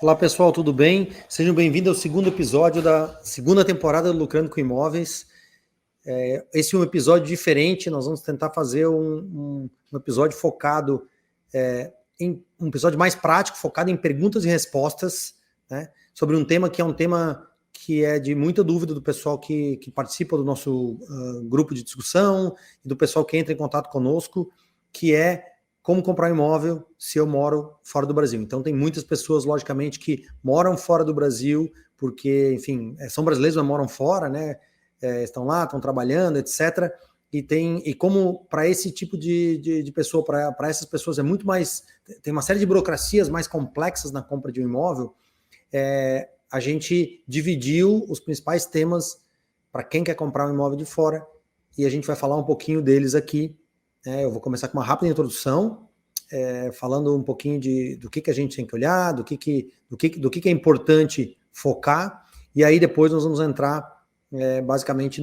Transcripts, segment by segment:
Olá pessoal, tudo bem? Sejam bem-vindos ao segundo episódio da segunda temporada do Lucrando com Imóveis. Esse é um episódio diferente, nós vamos tentar fazer um episódio focado em um episódio mais prático, focado em perguntas e respostas, né, sobre um tema que é de muita dúvida do pessoal que participa do nosso grupo de discussão e do pessoal que entra em contato conosco, que é como comprar um imóvel se eu moro fora do Brasil. Então tem muitas pessoas, logicamente, que moram fora do Brasil, porque, enfim, são brasileiros, mas moram fora, né? Estão lá, estão trabalhando, etc. E como para esse tipo de pessoa, para essas pessoas é muito mais, tem uma série de burocracias mais complexas na compra de um imóvel, a gente dividiu os principais temas para quem quer comprar um imóvel de fora, e a gente vai falar um pouquinho deles aqui. Eu vou começar com uma rápida introdução, falando um pouquinho do que a gente tem que olhar, do que é importante focar, e aí depois nós vamos entrar basicamente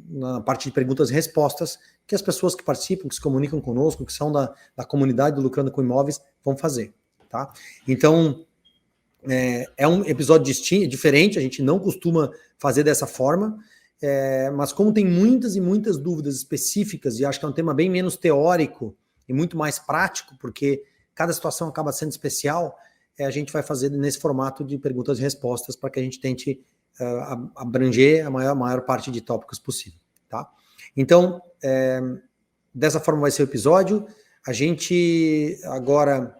na parte de perguntas e respostas que as pessoas que participam, que se comunicam conosco, que são da comunidade do Lucrando com Imóveis, vão fazer. Tá? Então, é um episódio diferente, a gente não costuma fazer dessa forma, mas como tem muitas e muitas dúvidas específicas, e acho que é um tema bem menos teórico e muito mais prático, porque cada situação acaba sendo especial, a gente vai fazer nesse formato de perguntas e respostas para que a gente tente abranger a maior parte de tópicos possível. Tá? Então, dessa forma vai ser o episódio. A gente agora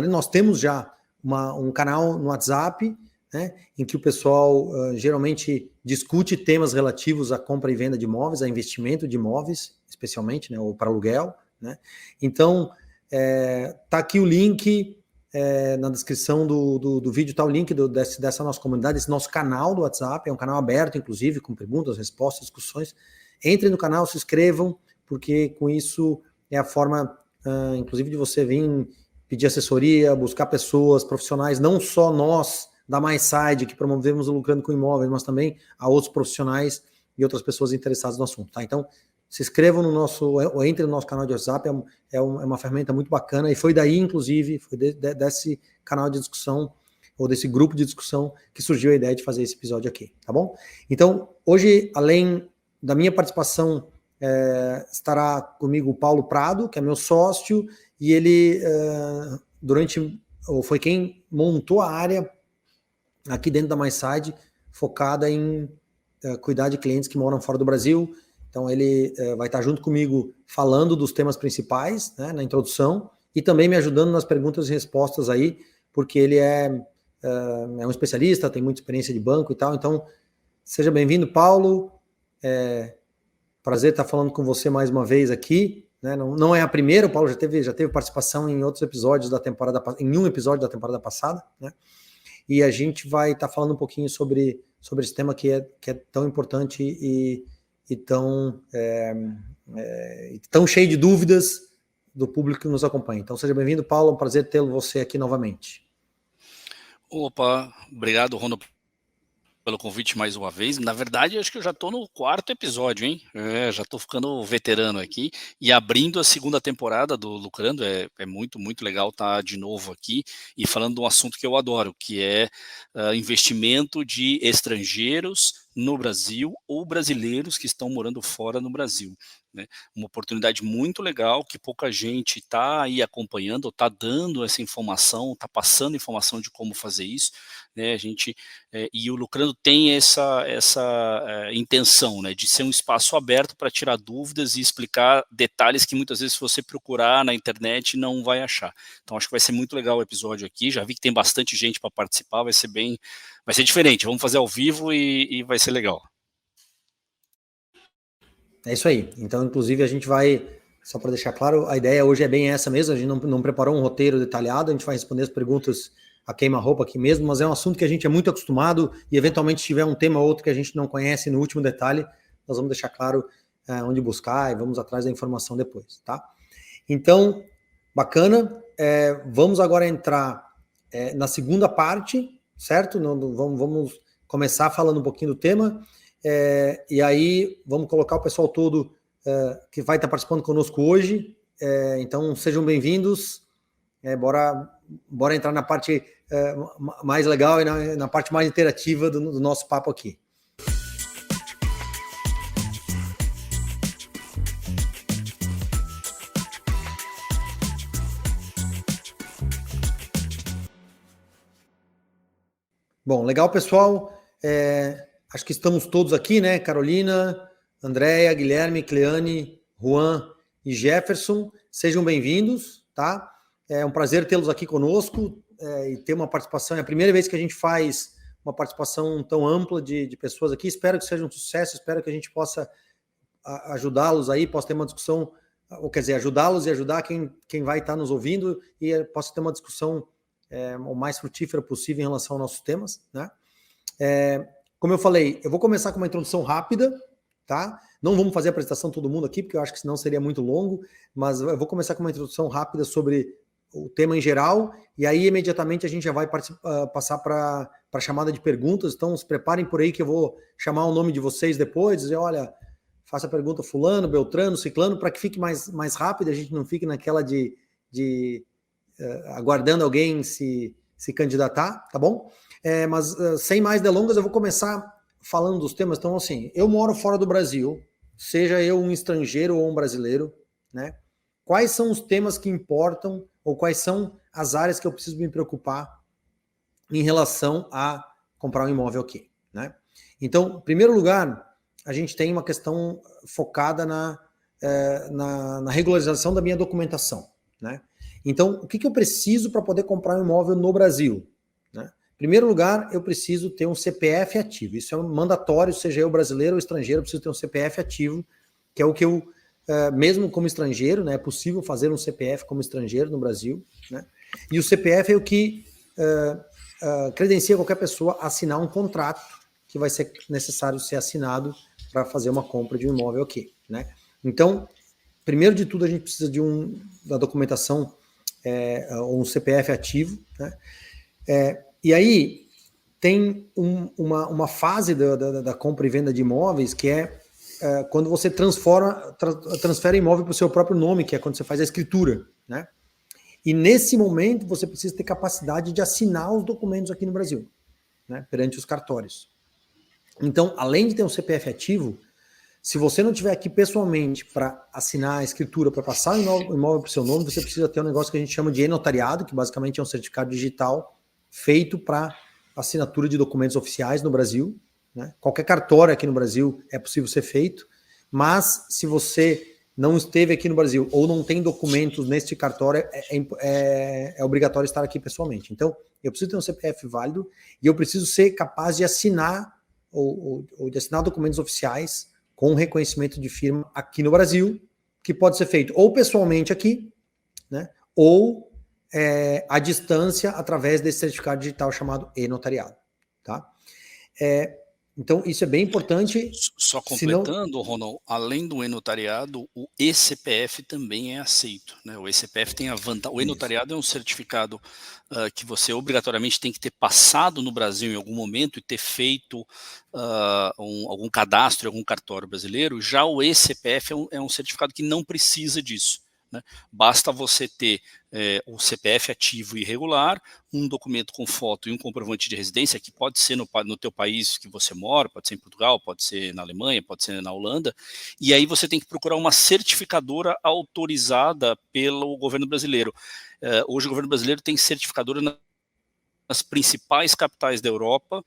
nós temos já um canal no WhatsApp, né, em que o pessoal geralmente discute temas relativos à compra e venda de imóveis, a investimento de imóveis, especialmente, né, ou para aluguel. Né? Então, tá aqui o link, na descrição do vídeo está o link dessa nossa comunidade, desse nosso canal do WhatsApp, é um canal aberto, inclusive, com perguntas, respostas, discussões. Entrem no canal, se inscrevam, porque com isso é a forma, inclusive, de você vir pedir assessoria, buscar pessoas profissionais, não só nós da MySide, que promovemos o Lucrando com Imóveis, mas também a outros profissionais e outras pessoas interessadas no assunto. Tá? Então, se inscrevam ou entrem no nosso canal de WhatsApp, é uma ferramenta muito bacana, e foi daí, inclusive, foi desse canal de discussão, ou desse grupo de discussão, que surgiu a ideia de fazer esse episódio aqui, tá bom? Então, hoje, além da minha participação, estará comigo o Paulo Prado, que é meu sócio, e ele foi quem montou a área aqui dentro da MySide, focada em cuidar de clientes que moram fora do Brasil. Então ele vai estar junto comigo falando dos temas principais, né, na introdução, e também me ajudando nas perguntas e respostas aí, porque ele é um especialista, tem muita experiência de banco e tal. Então, seja bem-vindo, Paulo. Prazer estar falando com você mais uma vez aqui. Né? Não é a primeira, o Paulo já teve participação em outros episódios da temporada, em um episódio da temporada passada, né? E a gente vai estar falando um pouquinho sobre esse tema que é tão importante e tão cheio de dúvidas do público que nos acompanha. Então seja bem-vindo, Paulo, é um prazer tê-lo você aqui novamente. Opa, obrigado, Ronaldo, pelo convite mais uma vez. Na verdade, acho que eu já estou no 4º episódio, hein? Já estou ficando veterano aqui e abrindo a segunda temporada do Lucrando. É muito, muito legal estar de novo aqui e falando de um assunto que eu adoro, que é investimento de estrangeiros no Brasil ou brasileiros que estão morando fora no Brasil. Né? Uma oportunidade muito legal que pouca gente está aí acompanhando, está dando essa informação, está passando informação de como fazer isso. Né? E o Lucrando tem essa intenção, né, de ser um espaço aberto para tirar dúvidas e explicar detalhes que muitas vezes se você procurar na internet não vai achar. Então acho que vai ser muito legal o episódio aqui, já vi que tem bastante gente para participar, vai ser diferente, vamos fazer ao vivo e vai ser legal. É isso aí, então inclusive a gente vai, só para deixar claro, a ideia hoje é bem essa mesmo, a gente não preparou um roteiro detalhado, a gente vai responder as perguntas a queima-roupa aqui mesmo, mas é um assunto que a gente é muito acostumado e eventualmente se tiver um tema ou outro que a gente não conhece no último detalhe, nós vamos deixar claro onde buscar e vamos atrás da informação depois, tá? Então, bacana, vamos agora entrar na segunda parte, certo? Vamos começar falando um pouquinho do tema, e aí vamos colocar o pessoal todo que vai estar participando conosco hoje, então sejam bem-vindos, bora bora entrar na parte mais legal e na parte mais interativa do nosso papo aqui. Bom, legal, pessoal. Acho que estamos todos aqui, né? Carolina, Andréia, Guilherme, Cleane, Juan e Jefferson. Sejam bem-vindos, tá? É um prazer tê-los aqui conosco e ter uma participação. É a primeira vez que a gente faz uma participação tão ampla de pessoas aqui. Espero que seja um sucesso, espero que a gente possa ajudá-los aí, possa ter uma discussão, ou quer dizer, ajudá-los e ajudar quem vai estar nos ouvindo e possa ter uma discussão o mais frutífera possível em relação aos nossos temas, né? Como eu falei, eu vou começar com uma introdução rápida, tá? Não vamos fazer a apresentação todo mundo aqui, porque eu acho que senão seria muito longo, mas eu vou começar com uma introdução rápida sobre o tema em geral, e aí imediatamente a gente já vai passar para a chamada de perguntas. Então se preparem por aí que eu vou chamar o nome de vocês depois, dizer, olha, faça a pergunta fulano, beltrano, ciclano, para que fique mais rápido, a gente não fique naquela de aguardando alguém se candidatar, tá bom? Mas sem mais delongas, eu vou começar falando dos temas. Então, assim, eu moro fora do Brasil, seja eu um estrangeiro ou um brasileiro, né? Quais são os temas que importam ou quais são as áreas que eu preciso me preocupar em relação a comprar um imóvel aqui, né? Então, em primeiro lugar, a gente tem uma questão focada na regularização da minha documentação, né? Então, o que eu preciso para poder comprar um imóvel no Brasil, né? Em primeiro lugar, eu preciso ter um CPF ativo. Isso é um mandatório, seja eu brasileiro ou estrangeiro, eu preciso ter um CPF ativo, que é o que eu, mesmo como estrangeiro, né, é possível fazer um CPF como estrangeiro no Brasil, né? E o CPF é o que credencia qualquer pessoa a assinar um contrato que vai ser necessário ser assinado para fazer uma compra de um imóvel aqui, né? Então, primeiro de tudo, a gente precisa da documentação, um CPF ativo, né? E aí tem uma fase da compra e venda de imóveis que quando você transfere imóvel para o seu próprio nome, que é quando você faz a escritura, né? E nesse momento você precisa ter capacidade de assinar os documentos aqui no Brasil, né? Perante os cartórios. Então, além de ter um CPF ativo, se você não estiver aqui pessoalmente para assinar a escritura, para passar o imóvel para o seu nome, você precisa ter um negócio que a gente chama de e-notariado, que basicamente é um certificado digital feito para assinatura de documentos oficiais no Brasil, né? Qualquer cartório aqui no Brasil é possível ser feito, mas se você não esteve aqui no Brasil ou não tem documentos neste cartório, é obrigatório estar aqui pessoalmente. Então, eu preciso ter um CPF válido e eu preciso ser capaz de assinar ou de assinar documentos oficiais com reconhecimento de firma aqui no Brasil, que pode ser feito ou pessoalmente aqui, né, ou à distância através desse certificado digital chamado e-notariado, tá? Então, isso é bem importante. Só completando, Ronald, além do e-notariado, o e-CPF também é aceito, né? O e-CPF tem a vantagem. O e-notariado é um certificado que você obrigatoriamente tem que ter passado no Brasil em algum momento e ter feito algum cadastro em algum cartório brasileiro. Já o e-CPF é um certificado que não precisa disso, né? Basta você ter o CPF ativo e regular, um documento com foto e um comprovante de residência, que pode ser no teu país que você mora, pode ser em Portugal, pode ser na Alemanha, pode ser na Holanda, e aí você tem que procurar uma certificadora autorizada pelo governo brasileiro. Hoje o governo brasileiro tem certificadora nas principais capitais da Europa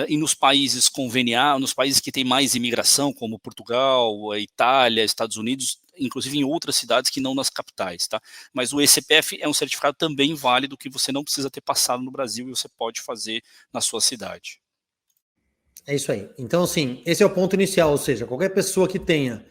e nos países conveniados, nos países que têm mais imigração, como Portugal, Itália, Estados Unidos, inclusive em outras cidades que não nas capitais, tá? Mas o e-CPF é um certificado também válido que você não precisa ter passado no Brasil e você pode fazer na sua cidade. É isso aí. Então, assim, esse é o ponto inicial, ou seja, qualquer pessoa que tenha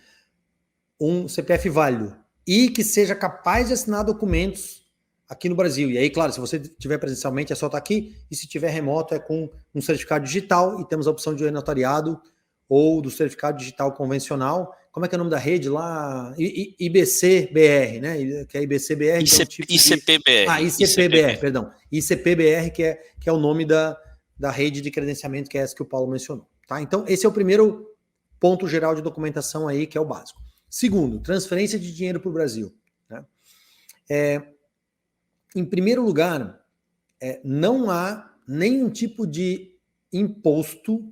um CPF válido e que seja capaz de assinar documentos aqui no Brasil. E aí, claro, se você tiver presencialmente é só estar aqui, e se tiver remoto é com um certificado digital, e temos a opção de notariado ou do certificado digital convencional. Como é que é o nome da rede lá? IBCBR, né? Que é IBCBR. ICPBR. ICPBR, perdão. ICPBR, que é o nome da rede de credenciamento, que é essa que o Paulo mencionou. Tá? Então, esse é o primeiro ponto geral de documentação aí, que é o básico. Segundo, transferência de dinheiro para o Brasil, né? Em primeiro lugar, não há nenhum tipo de imposto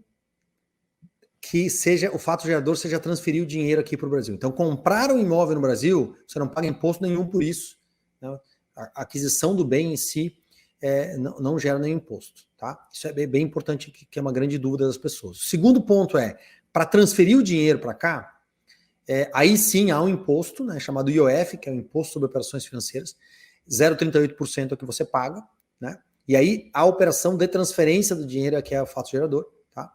que seja o fato gerador seja transferir o dinheiro aqui para o Brasil. Então, comprar um imóvel no Brasil, você não paga imposto nenhum por isso. Né? A aquisição do bem em si não gera nenhum imposto. Tá? Isso é bem importante, que é uma grande dúvida das pessoas. O segundo ponto para transferir o dinheiro para cá, aí sim há um imposto, né, chamado IOF, que é o Imposto sobre Operações Financeiras, 0,38% é o que você paga, né? E aí a operação de transferência do dinheiro é que é o fato gerador, tá?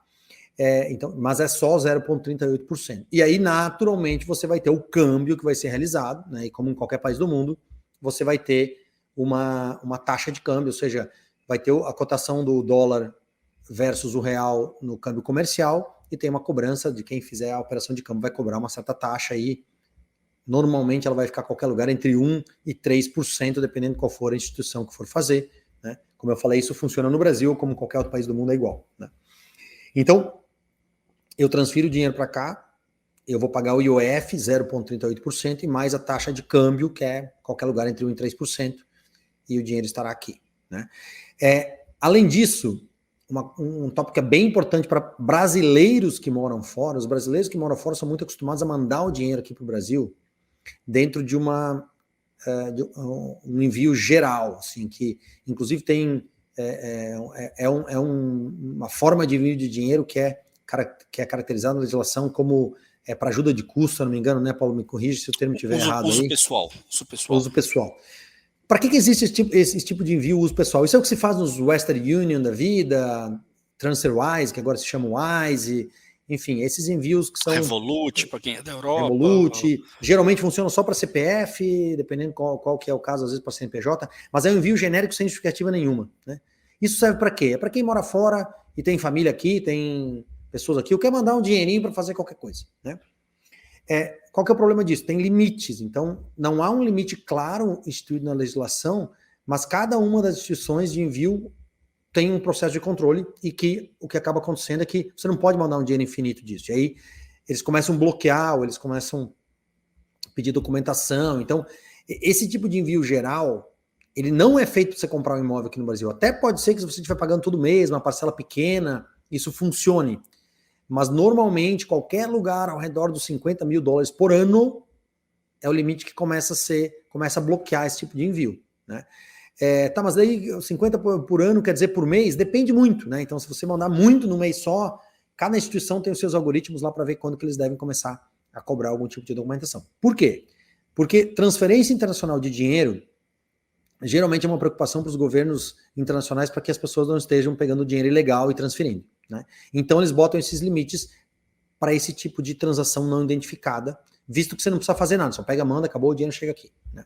Então, mas é só 0,38%. E aí, naturalmente, você vai ter o câmbio que vai ser realizado, né? E como em qualquer país do mundo, você vai ter uma taxa de câmbio, ou seja, vai ter a cotação do dólar versus o real no câmbio comercial e tem uma cobrança de quem fizer a operação de câmbio vai cobrar uma certa taxa aí. Normalmente ela vai ficar em qualquer lugar entre 1% e 3%, dependendo de qual for a instituição que for fazer. Né? Como eu falei, isso funciona no Brasil, como em qualquer outro país do mundo é igual. Né? Então, eu transfiro o dinheiro para cá, eu vou pagar o IOF, 0,38%, e mais a taxa de câmbio, que é qualquer lugar entre 1% e 3%, e o dinheiro estará aqui. Né? Além disso, um tópico bem importante para brasileiros que moram fora, os brasileiros que moram fora são muito acostumados a mandar o dinheiro aqui para o Brasil dentro de um envio geral, assim, que inclusive tem uma forma de envio de dinheiro que é caracterizada na legislação como para ajuda de custo, se eu não me engano, né, Paulo? Me corrige se o termo estiver errado. Uso aí. Pessoal. Uso pessoal. Para que existe esse tipo de envio uso pessoal? Isso é o que se faz nos Western Union da vida, TransferWise, que agora se chama Wise, enfim, esses envios que são... Revolut, para quem é da Europa. Revolut, geralmente funciona só para CPF, dependendo qual que é o caso, às vezes para CNPJ, mas é um envio genérico sem justificativa nenhuma. Né? Isso serve para quê? É para quem mora fora e tem família aqui, tem pessoas aqui, ou quer mandar um dinheirinho para fazer qualquer coisa. Né? Qual que é o problema disso? Tem limites, então não há um limite claro instituído na legislação, mas cada uma das instituições de envio tem um processo de controle e que o que acaba acontecendo é que você não pode mandar um dinheiro infinito disso. E aí eles começam a bloquear, ou eles começam a pedir documentação. Então, esse tipo de envio geral, ele não é feito para você comprar um imóvel aqui no Brasil. Até pode ser que se você estiver pagando todo mês, uma parcela pequena, isso funcione. Mas normalmente, qualquer lugar ao redor dos $50 mil por ano é o limite que começa a bloquear esse tipo de envio. Né? Tá, mas daí 50 por ano quer dizer por mês? Depende muito, né? Então, se você mandar muito no mês só, cada instituição tem os seus algoritmos lá para ver quando que eles devem começar a cobrar algum tipo de documentação. Por quê? Porque transferência internacional de dinheiro geralmente é uma preocupação para os governos internacionais para que as pessoas não estejam pegando dinheiro ilegal e transferindo. Né? Então, eles botam esses limites para esse tipo de transação não identificada, visto que você não precisa fazer nada, só pega, manda, acabou, o dinheiro chega aqui. Né?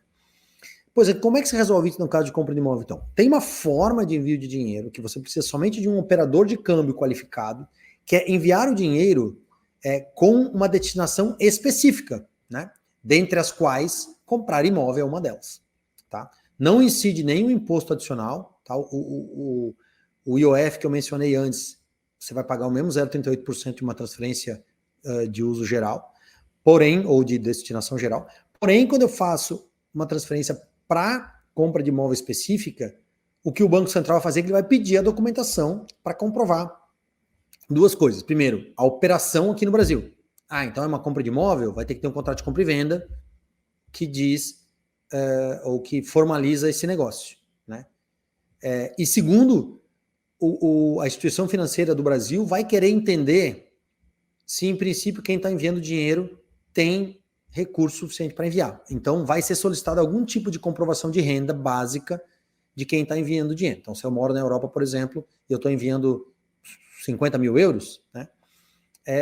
Pois é, como é que se resolve isso no caso de compra de imóvel, então? Tem uma forma de envio de dinheiro que você precisa somente de um operador de câmbio qualificado, que é enviar o dinheiro com uma destinação específica, né? Dentre as quais comprar imóvel é uma delas. Tá? Não incide nenhum imposto adicional. Tá? O IOF que eu mencionei antes, você vai pagar o mesmo 0,38% de uma transferência de uso geral, porém, ou de destinação geral. Porém, quando eu faço uma transferência para compra de imóvel específica, o que o Banco Central vai fazer é que ele vai pedir a documentação para comprovar duas coisas. Primeiro, a operação aqui no Brasil. Então é uma compra de imóvel, vai ter que ter um contrato de compra e venda que diz ou que formaliza esse negócio. Né? E segundo, a instituição financeira do Brasil vai querer entender se, em princípio, quem está enviando dinheiro tem recurso suficiente para enviar. Então, vai ser solicitado algum tipo de comprovação de renda básica de quem está enviando dinheiro. Então, se eu moro na Europa, por exemplo, e eu estou enviando 50 mil euros, né,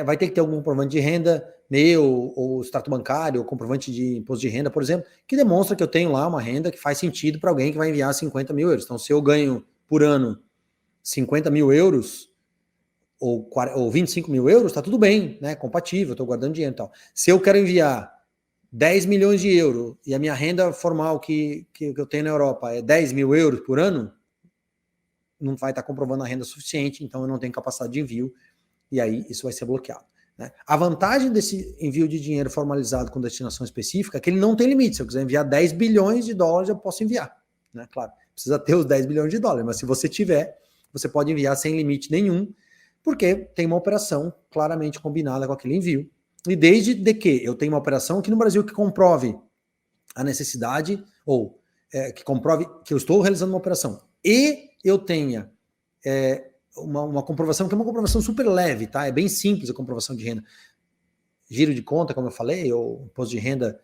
vai ter que ter algum comprovante de renda meu, ou extrato bancário, ou comprovante de imposto de renda, por exemplo, que demonstra que eu tenho lá uma renda que faz sentido para alguém que vai enviar 50 mil euros. Então, se eu ganho por ano 50 mil euros, ou 25 mil euros, está tudo bem, né? Compatível, estou guardando dinheiro e tal. Se eu quero enviar 10 milhões de euros e a minha renda formal que eu tenho na Europa é 10 mil euros por ano, não vai estar comprovando a renda suficiente, então eu não tenho capacidade de envio, e aí isso vai ser bloqueado. Né? A vantagem desse envio de dinheiro formalizado com destinação específica é que ele não tem limite. Se eu quiser enviar 10 bilhões de dólares, eu posso enviar. Né? Claro, precisa ter os 10 bilhões de dólares, mas se você tiver, você pode enviar sem limite nenhum, porque tem uma operação claramente combinada com aquele envio. E desde de que eu tenho uma operação aqui no Brasil que comprove a necessidade, ou que comprove que eu estou realizando uma operação, e eu tenha uma comprovação, que é uma comprovação super leve, tá? É bem simples a comprovação de renda. Giro de conta, como eu falei, ou imposto de renda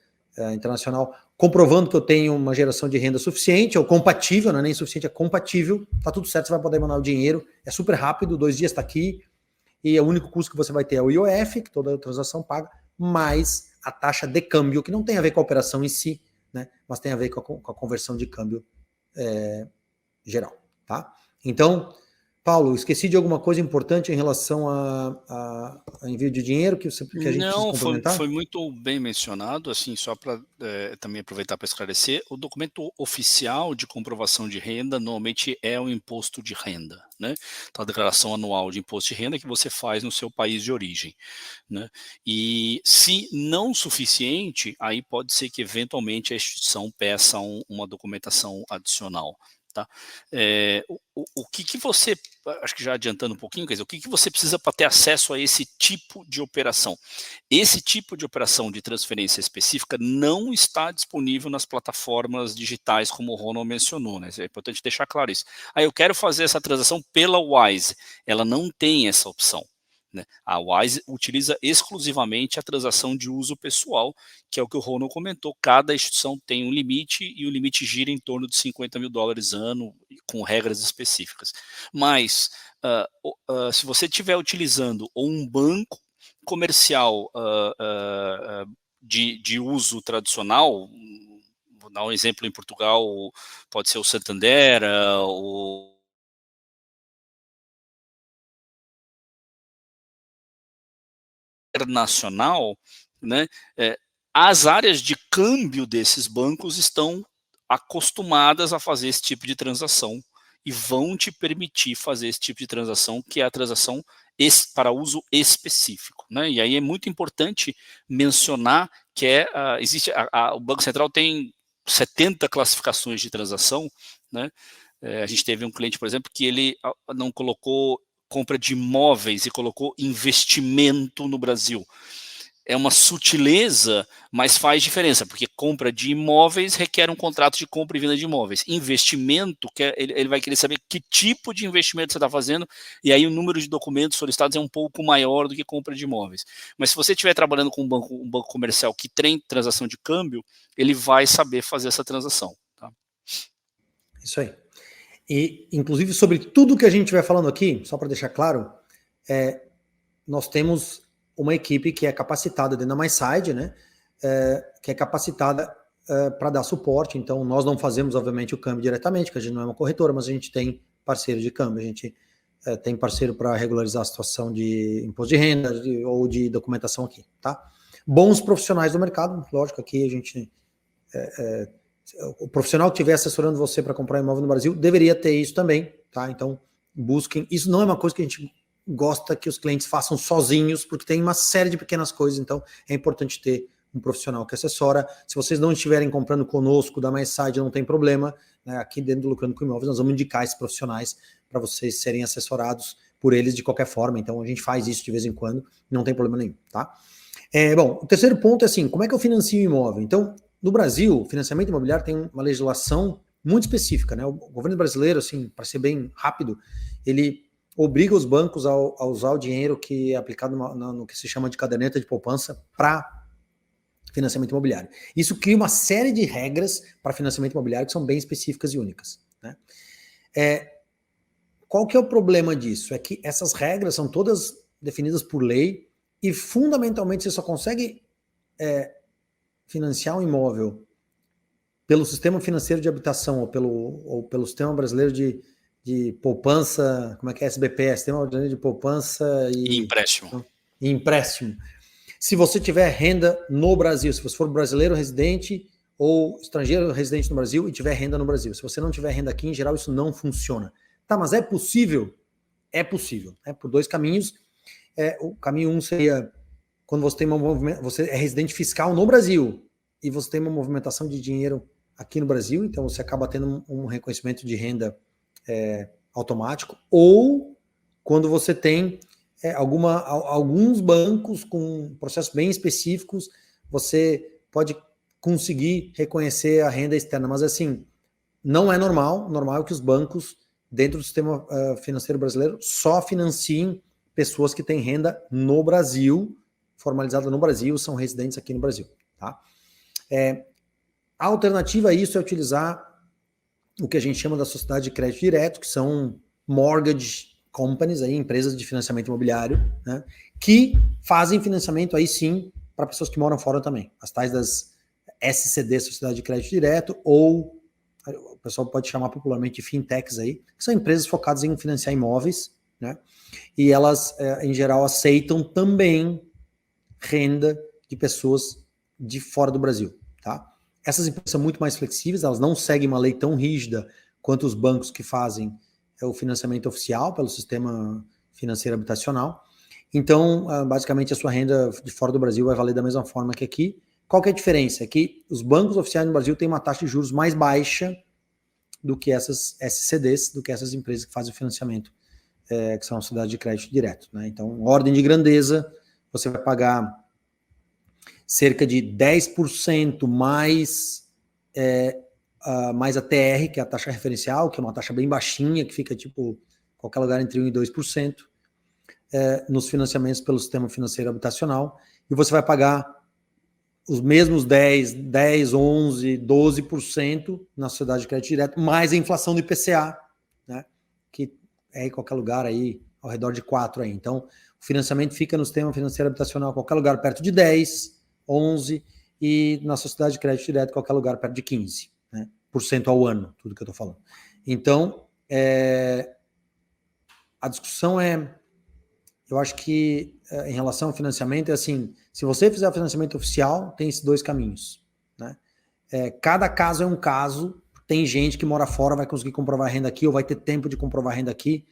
internacional, comprovando que eu tenho uma geração de renda suficiente, ou compatível, não é nem suficiente, é compatível, tá tudo certo, você vai poder mandar o dinheiro, é super rápido, 2 dias está aqui, e o único custo que você vai ter é o IOF, que toda transação paga, mais a taxa de câmbio, que não tem a ver com a operação em si, né, mas tem a ver com a conversão de câmbio geral, tá? Então, Paulo, esqueci de alguma coisa importante em relação a envio de dinheiro que a gente precisa complementar? Foi muito bem mencionado, assim, só para também aproveitar para esclarecer, o documento oficial de comprovação de renda normalmente é o imposto de renda, né? Então, a declaração anual de imposto de renda que você faz no seu país de origem, né? E se não suficiente, aí pode ser que eventualmente a instituição peça uma documentação adicional. Tá? O que você, acho que já adiantando um pouquinho, quer dizer, o que você precisa para ter acesso a esse tipo de operação? Esse tipo de operação de transferência específica não está disponível nas plataformas digitais, como o Ronald mencionou, né? É importante deixar claro isso. Eu quero fazer essa transação pela Wise, ela não tem essa opção. Né? A Wise utiliza exclusivamente a transação de uso pessoal, que é o que o Ronald comentou, cada instituição tem um limite e o limite gira em torno de $50 mil ano, com regras específicas. Mas se você estiver utilizando um banco comercial de uso tradicional, vou dar um exemplo em Portugal, pode ser o Santander, o internacional, né, as áreas de câmbio desses bancos estão acostumadas a fazer esse tipo de transação e vão te permitir fazer esse tipo de transação, que é a transação para uso específico, né? E aí é muito importante mencionar que existe o Banco Central tem 70 classificações de transação, né? A gente teve um cliente, por exemplo, que ele não colocou compra de imóveis e colocou investimento no Brasil. É uma sutileza, mas faz diferença, porque compra de imóveis requer um contrato de compra e venda de imóveis. Investimento, ele vai querer saber que tipo de investimento você está fazendo, e aí o número de documentos solicitados é um pouco maior do que compra de imóveis. Mas se você estiver trabalhando com um banco comercial que tem transação de câmbio, ele vai saber fazer essa transação. Tá? Isso aí. E, inclusive, sobre tudo que a gente vai falando aqui, só para deixar claro, nós temos uma equipe que é capacitada dentro da MySide, né? Que é capacitada para dar suporte. Então, nós não fazemos, obviamente, o câmbio diretamente, porque a gente não é uma corretora, mas a gente tem parceiro de câmbio, a gente tem parceiro para regularizar a situação de imposto de renda ou de documentação aqui, tá? Bons profissionais do mercado, lógico, aqui a gente... o profissional que estiver assessorando você para comprar imóvel no Brasil deveria ter isso também, tá? Então, busquem. Isso não é uma coisa que a gente gosta que os clientes façam sozinhos, porque tem uma série de pequenas coisas, então é importante ter um profissional que assessora. Se vocês não estiverem comprando conosco da MySide, não tem problema, né? Aqui dentro do Lucrando com Imóveis, nós vamos indicar esses profissionais para vocês serem assessorados por eles de qualquer forma, então a gente faz isso de vez em quando, não tem problema nenhum, tá? Bom, o terceiro ponto é assim, como é que eu financio o imóvel? Então, no Brasil, o financiamento imobiliário tem uma legislação muito específica, né? O governo brasileiro, assim, para ser bem rápido, ele obriga os bancos a usar o dinheiro que é aplicado no que se chama de caderneta de poupança para financiamento imobiliário. Isso cria uma série de regras para financiamento imobiliário que são bem específicas e únicas, né? Qual que é o problema disso? É que essas regras são todas definidas por lei e, fundamentalmente, você só consegue financiar um imóvel pelo sistema financeiro de habitação ou pelo sistema brasileiro de poupança, como é que é SBPE, sistema brasileiro de poupança e empréstimo. Se você tiver renda no Brasil, se você for brasileiro residente ou estrangeiro residente no Brasil e tiver renda no Brasil. Se você não tiver renda aqui, em geral, isso não funciona. Tá, mas é possível? É possível, né? Por 2 caminhos. O caminho 1 seria quando você tem você é residente fiscal no Brasil e você tem uma movimentação de dinheiro aqui no Brasil, então você acaba tendo um reconhecimento de renda automático, ou quando você tem alguns bancos com processos bem específicos, você pode conseguir reconhecer a renda externa, mas assim, não é normal. Normal é que os bancos, dentro do sistema financeiro brasileiro, só financiem pessoas que têm renda no Brasil, formalizada no Brasil, são residentes aqui no Brasil. Tá? A alternativa a isso é utilizar o que a gente chama da sociedade de crédito direto, que são mortgage companies, aí, empresas de financiamento imobiliário, né, que fazem financiamento aí sim para pessoas que moram fora também. As tais das SCD, Sociedade de Crédito Direto, ou o pessoal pode chamar popularmente de fintechs aí, que são empresas focadas em financiar imóveis, né, e elas, em geral, aceitam também renda de pessoas de fora do Brasil, tá? Essas empresas são muito mais flexíveis, elas não seguem uma lei tão rígida quanto os bancos que fazem o financiamento oficial pelo sistema financeiro habitacional. Então, basicamente, a sua renda de fora do Brasil vai valer da mesma forma que aqui. Qual que é a diferença? É que os bancos oficiais no Brasil têm uma taxa de juros mais baixa do que essas SCDs, do que essas empresas que fazem o financiamento, que são a sociedade de crédito direto, né? Então, ordem de grandeza, você vai pagar cerca de 10% mais a TR, que é a taxa referencial, que é uma taxa bem baixinha, que fica tipo qualquer lugar entre 1% e 2%, nos financiamentos pelo sistema financeiro habitacional, e você vai pagar os mesmos 10, 11, 12% na sociedade de crédito direto, mais a inflação do IPCA, né, que é em qualquer lugar aí, ao redor de 4%. Aí. Então, o financiamento fica no sistema financeiro habitacional qualquer lugar perto de 10%, 11%, e na sociedade de crédito direto qualquer lugar perto de 15%, né, por cento ao ano, tudo que eu estou falando. Então, a discussão eu acho que em relação ao financiamento é assim, se você fizer o financiamento oficial, tem esses dois caminhos, né? Cada caso é um caso, tem gente que mora fora, vai conseguir comprovar a renda aqui, ou vai ter tempo de comprovar a renda aqui,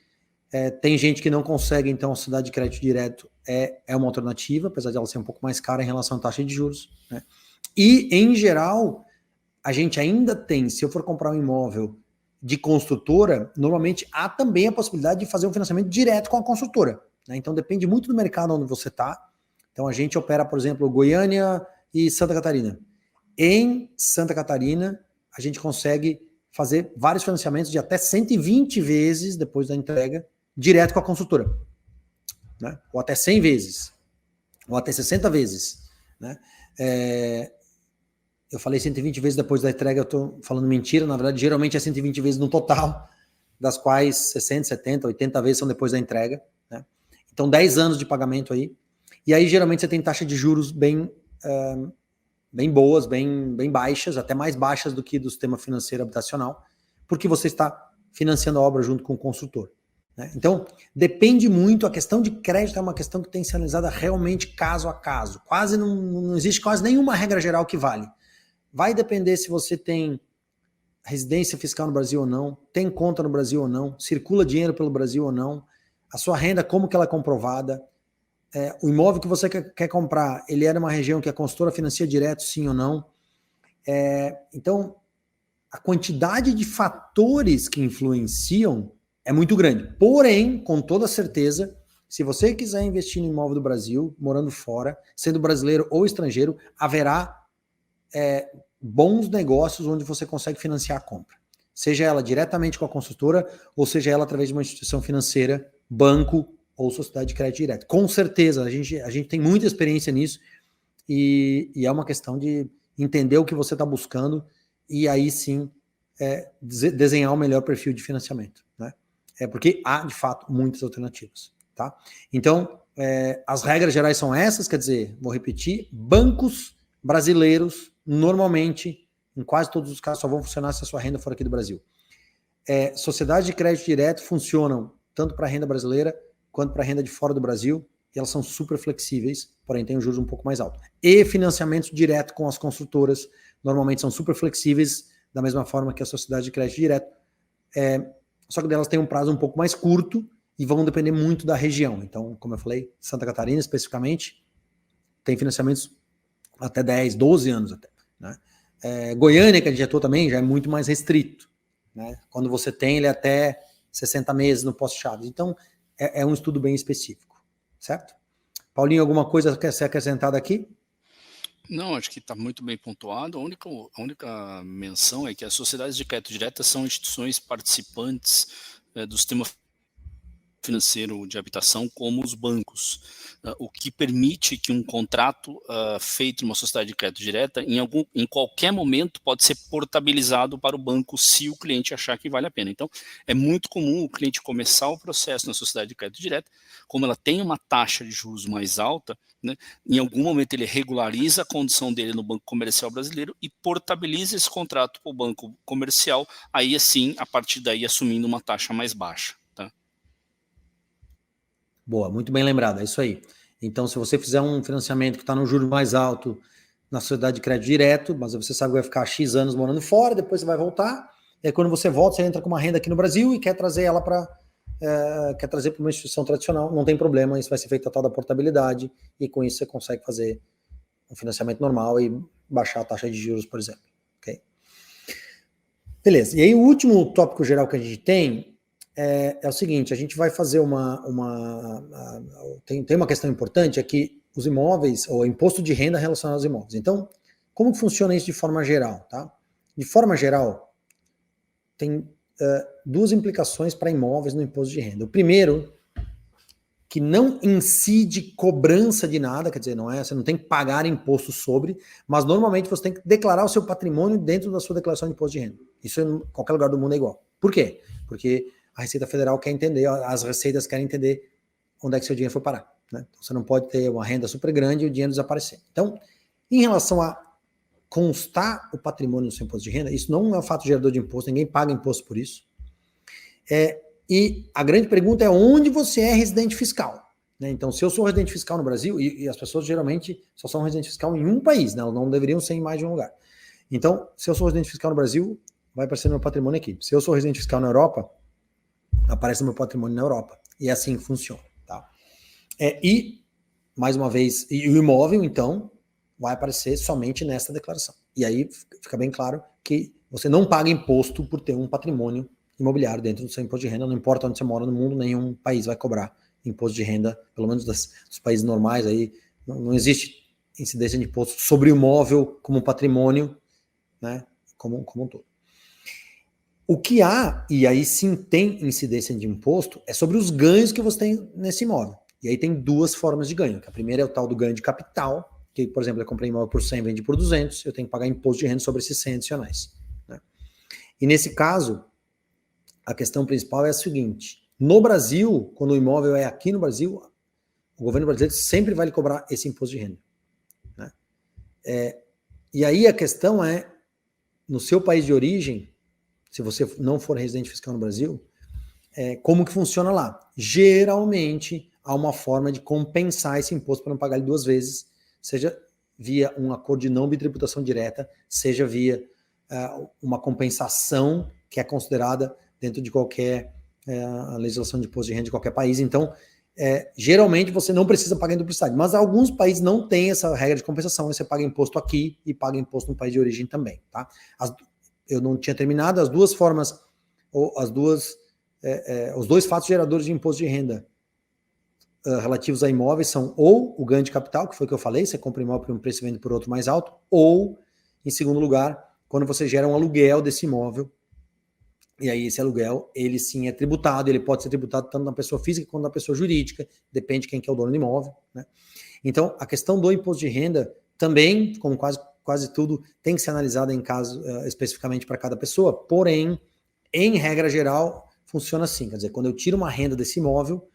tem gente que não consegue, então a sociedade de crédito direto é uma alternativa, apesar de ela ser um pouco mais cara em relação à taxa de juros, né? E, em geral, a gente ainda tem, se eu for comprar um imóvel de construtora, normalmente há também a possibilidade de fazer um financiamento direto com a construtora, né? Então depende muito do mercado onde você está. Então a gente opera, por exemplo, Goiânia e Santa Catarina. Em Santa Catarina, a gente consegue fazer vários financiamentos de até 120 vezes depois da entrega, direto com a construtora, né? Ou até 100 vezes, ou até 60 vezes, né? Eu falei 120 vezes depois da entrega, eu estou falando mentira, na verdade, geralmente é 120 vezes no total, das quais 60, 70, 80 vezes são depois da entrega, né? Então, 10 anos de pagamento aí, e aí geralmente você tem taxa de juros bem boas, bem baixas, até mais baixas do que do sistema financeiro habitacional, porque você está financiando a obra junto com o construtor, né? Então, depende muito, a questão de crédito é uma questão que tem que ser analisada realmente caso a caso, quase não existe quase nenhuma regra geral que vale. Vai depender se você tem residência fiscal no Brasil ou não, tem conta no Brasil ou não, circula dinheiro pelo Brasil ou não, a sua renda, como que ela é comprovada, o imóvel que você quer comprar, ele é numa região que a construtora financia direto, sim ou não. Então, a quantidade de fatores que influenciam é muito grande. Porém, com toda certeza, se você quiser investir no imóvel do Brasil, morando fora, sendo brasileiro ou estrangeiro, haverá bons negócios onde você consegue financiar a compra. Seja ela diretamente com a construtora, ou seja ela através de uma instituição financeira, banco ou sociedade de crédito direto. Com certeza, a gente tem muita experiência nisso e é uma questão de entender o que você está buscando e aí sim desenhar o melhor perfil de financiamento, né? Porque há, de fato, muitas alternativas, tá? Então, as regras gerais são essas, quer dizer, vou repetir, bancos brasileiros, normalmente, em quase todos os casos, só vão funcionar se a sua renda for aqui do Brasil. Sociedades de crédito direto funcionam tanto para a renda brasileira quanto para a renda de fora do Brasil, e elas são super flexíveis, porém têm um juros um pouco mais alto. E financiamentos direto com as construtoras, normalmente são super flexíveis, da mesma forma que a sociedade de crédito direto, só que delas têm um prazo um pouco mais curto e vão depender muito da região. Então, como eu falei, Santa Catarina especificamente, tem financiamentos até 10, 12 anos até, né? Goiânia, que a gente atua também, já é muito mais restrito, né? Quando você tem ele até 60 meses no pós-chaves. Então, é um estudo bem específico, certo? Paulinho, alguma coisa quer ser acrescentada aqui? Não, acho que está muito bem pontuado. A única menção é que as sociedades de crédito direta são instituições participantes do sistema financeiro de habitação, como os bancos, o que permite que um contrato feito numa sociedade de crédito direta, em qualquer momento, pode ser portabilizado para o banco se o cliente achar que vale a pena. Então, é muito comum o cliente começar o processo na sociedade de crédito direta, como ela tem uma taxa de juros mais alta, né, em algum momento ele regulariza a condição dele no Banco Comercial Brasileiro e portabiliza esse contrato para o Banco Comercial, aí assim, a partir daí, assumindo uma taxa mais baixa. Tá? Boa, muito bem lembrado, é isso aí. Então, se você fizer um financiamento que está no juro mais alto na sociedade de crédito direto, mas você sabe que vai ficar X anos morando fora, depois você vai voltar, e aí quando você volta, você entra com uma renda aqui no Brasil e quer trazer ela para uma instituição tradicional, não tem problema, isso vai ser feito a tal da portabilidade, e com isso você consegue fazer um financiamento normal e baixar a taxa de juros, por exemplo. Okay? Beleza, e aí o último tópico geral que a gente tem é o seguinte, a gente vai fazer tem uma questão importante, é que os imóveis, ou imposto de renda relacionado aos imóveis. Então, como que funciona isso de forma geral? Tá? De forma geral, tem duas implicações para imóveis no imposto de renda. O primeiro, que não incide cobrança de nada, quer dizer, você não tem que pagar imposto sobre, mas normalmente você tem que declarar o seu patrimônio dentro da sua declaração de imposto de renda. Isso em qualquer lugar do mundo é igual. Por quê? Porque a Receita Federal quer entender, as receitas querem entender onde é que seu dinheiro foi parar. Né? Então, você não pode ter uma renda super grande e o dinheiro desaparecer. Então, em relação a constar o patrimônio no seu imposto de renda, isso não é um fato gerador de imposto, ninguém paga imposto por isso. E a grande pergunta é onde você é residente fiscal. Né? Então, se eu sou residente fiscal no Brasil, e as pessoas geralmente só são residente fiscal em um país, né? Elas não deveriam ser em mais de um lugar. Então, se eu sou residente fiscal no Brasil, vai aparecer no meu patrimônio aqui. Se eu sou residente fiscal na Europa, aparece no meu patrimônio na Europa. E é assim que funciona. Tá? E, mais uma vez, o imóvel, então, vai aparecer somente nessa declaração. E aí fica bem claro que você não paga imposto por ter um patrimônio imobiliário dentro do seu imposto de renda, não importa onde você mora no mundo, nenhum país vai cobrar imposto de renda, pelo menos dos países normais, aí não existe incidência de imposto sobre o imóvel como patrimônio, né, como um todo. O que há, e aí sim tem incidência de imposto, é sobre os ganhos que você tem nesse imóvel. E aí tem duas formas de ganho. A primeira é o tal do ganho de capital, que, por exemplo, eu comprei imóvel por 100, vendi por 200, eu tenho que pagar imposto de renda sobre esses 100 adicionais. Né? E nesse caso, a questão principal é a seguinte, no Brasil, quando o imóvel é aqui no Brasil, o governo brasileiro sempre vai lhe cobrar esse imposto de renda. Né? E aí a questão é, no seu país de origem, se você não for residente fiscal no Brasil, como que funciona lá? Geralmente, há uma forma de compensar esse imposto para não pagar ele duas vezes, seja via um acordo de não bitributação direta, seja via uma compensação que é considerada dentro de qualquer legislação de imposto de renda de qualquer país. Então, geralmente você não precisa pagar em duplicidade, mas alguns países não têm essa regra de compensação, você paga imposto aqui e paga imposto no país de origem também. Tá? Eu não tinha terminado, as duas formas, ou os dois fatos geradores de imposto de renda relativos a imóveis são ou o ganho de capital, que foi o que eu falei, você compra imóvel por um preço e vende por outro mais alto, ou, em segundo lugar, quando você gera um aluguel desse imóvel, e aí esse aluguel, ele sim é tributado, ele pode ser tributado tanto na pessoa física quanto na pessoa jurídica, depende de quem que é o dono do imóvel. Né? Então, a questão do imposto de renda também, como quase tudo, tem que ser analisada em caso especificamente para cada pessoa, porém, em regra geral, funciona assim, quer dizer, quando eu tiro uma renda desse imóvel,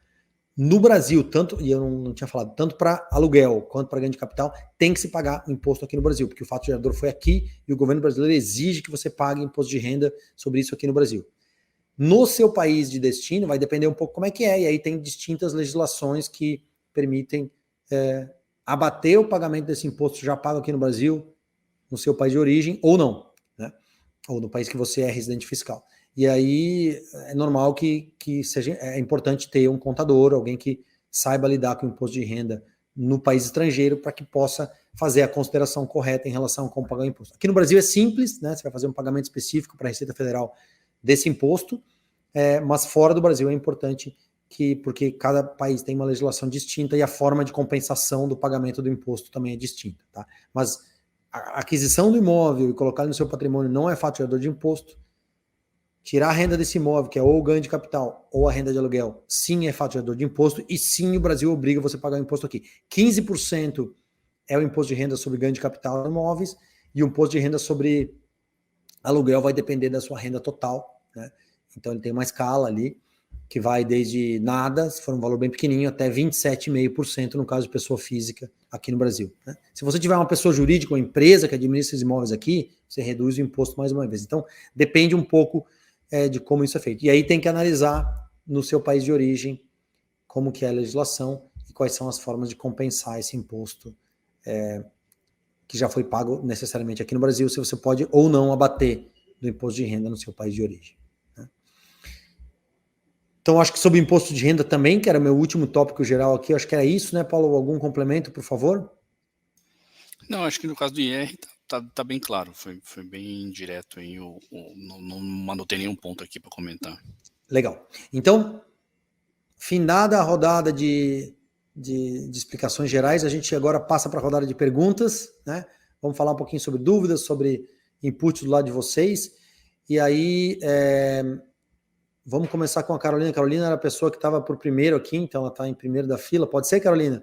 no Brasil, tanto, e eu não tinha falado, tanto para aluguel quanto para ganho de capital, tem que se pagar imposto aqui no Brasil, porque o fato gerador foi aqui e o governo brasileiro exige que você pague imposto de renda sobre isso aqui no Brasil. No seu país de destino, vai depender um pouco como é que é, e aí tem distintas legislações que permitem abater o pagamento desse imposto já pago aqui no Brasil, no seu país de origem, ou não, né? Ou no país que você é residente fiscal. E aí é normal que seja importante ter um contador, alguém que saiba lidar com o imposto de renda no país estrangeiro para que possa fazer a consideração correta em relação a como pagar o imposto. Aqui no Brasil é simples, né? Você vai fazer um pagamento específico para a Receita Federal desse imposto, mas fora do Brasil é importante porque cada país tem uma legislação distinta e a forma de compensação do pagamento do imposto também é distinta, tá? Mas a aquisição do imóvel e colocar no seu patrimônio não é fato gerador de imposto. Tirar a renda desse imóvel, que é ou o ganho de capital ou a renda de aluguel, sim é fato gerador de imposto, e sim o Brasil obriga você a pagar o imposto aqui. 15% é o imposto de renda sobre ganho de capital em imóveis, e o imposto de renda sobre aluguel vai depender da sua renda total, né? Então ele tem uma escala ali, que vai desde nada, se for um valor bem pequenininho, até 27,5% no caso de pessoa física aqui no Brasil, né? Se você tiver uma pessoa jurídica, uma empresa que administra esses imóveis aqui, você reduz o imposto mais uma vez. Então depende um pouco de como isso é feito. E aí tem que analisar no seu país de origem como que é a legislação e quais são as formas de compensar esse imposto que já foi pago necessariamente aqui no Brasil, se você pode ou não abater do imposto de renda no seu país de origem, né? Então, acho que sobre o imposto de renda também, que era o meu último tópico geral aqui, acho que era isso, né, Paulo? Algum complemento, por favor? Não, acho que no caso do IR tá bem claro, foi bem direto aí, não anotei nenhum ponto aqui para comentar. Legal. Então, findada a rodada de explicações gerais, a gente agora passa para a rodada de perguntas, né? Vamos falar um pouquinho sobre dúvidas, sobre input do lado de vocês. E aí, vamos começar com a Carolina. A Carolina era a pessoa que estava por primeiro aqui, então ela está em primeiro da fila. Pode ser, Carolina?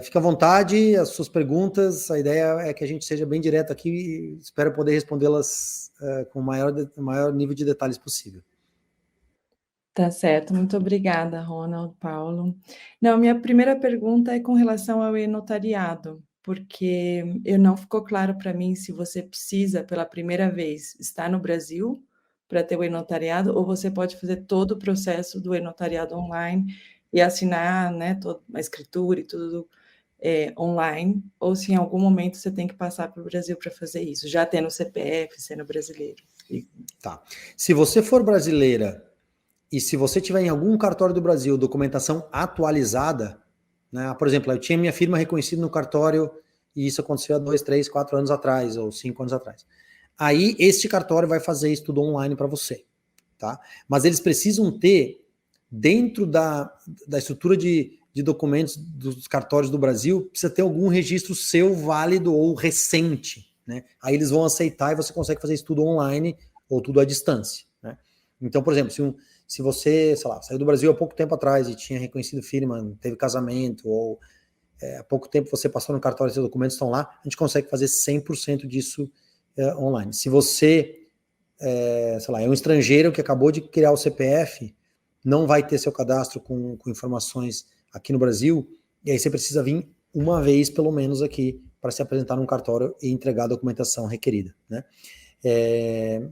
Fica à vontade, as suas perguntas. A ideia é que a gente seja bem direto aqui e espero poder respondê-las com o maior nível de detalhes possível. Tá certo, muito obrigada, Ronald, Paulo. Não, minha primeira pergunta é com relação ao e-notariado, porque não ficou claro para mim se você precisa, pela primeira vez, estar no Brasil para ter o e-notariado, ou você pode fazer todo o processo do e-notariado online e assinar, né, toda a escritura e tudo online, ou se em algum momento você tem que passar para o Brasil para fazer isso, já tendo CPF, sendo brasileiro. Tá. Se você for brasileira e se você tiver em algum cartório do Brasil documentação atualizada, né? Por exemplo, eu tinha minha firma reconhecida no cartório e isso aconteceu há 2, 3, 4 anos atrás ou 5 anos atrás. Aí este cartório vai fazer isso tudo online para você, tá? Mas eles precisam ter, dentro da estrutura de documentos dos cartórios do Brasil, precisa ter algum registro seu válido ou recente, né? Aí eles vão aceitar e você consegue fazer isso tudo online ou tudo à distância, né? Então, por exemplo, se você, sei lá, saiu do Brasil há pouco tempo atrás e tinha reconhecido firma, teve casamento, ou há pouco tempo você passou no cartório e seus documentos estão lá, a gente consegue fazer 100% disso online. Se você, sei lá, é um estrangeiro que acabou de criar o CPF, não vai ter seu cadastro com informações aqui no Brasil, e aí você precisa vir uma vez, pelo menos, aqui para se apresentar num cartório e entregar a documentação requerida, né?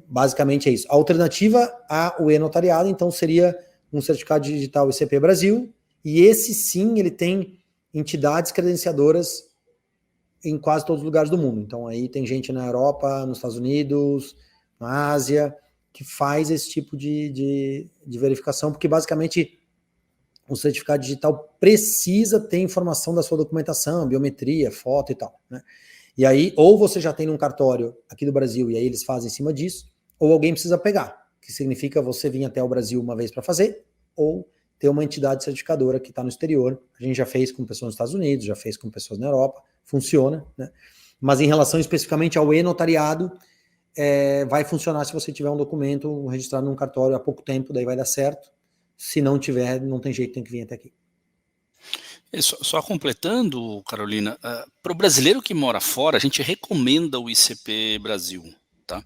Basicamente é isso. A alternativa ao e-notariado, então, seria um certificado digital ICP Brasil, e esse sim, ele tem entidades credenciadoras em quase todos os lugares do mundo. Então aí tem gente na Europa, nos Estados Unidos, na Ásia, que faz esse tipo de verificação, porque basicamente o certificado digital precisa ter informação da sua documentação, biometria, foto e tal, né? E aí, ou você já tem num cartório aqui do Brasil e aí eles fazem em cima disso, ou alguém precisa pegar, que significa você vir até o Brasil uma vez para fazer, ou ter uma entidade certificadora que está no exterior. A gente já fez com pessoas nos Estados Unidos, já fez com pessoas na Europa, funciona, né? Mas em relação especificamente ao e-notariado, vai funcionar se você tiver um documento registrado num cartório há pouco tempo, daí vai dar certo. Se não tiver, não tem jeito, tem que vir até aqui. Só completando, Carolina, para o brasileiro que mora fora, a gente recomenda o ICP Brasil, tá?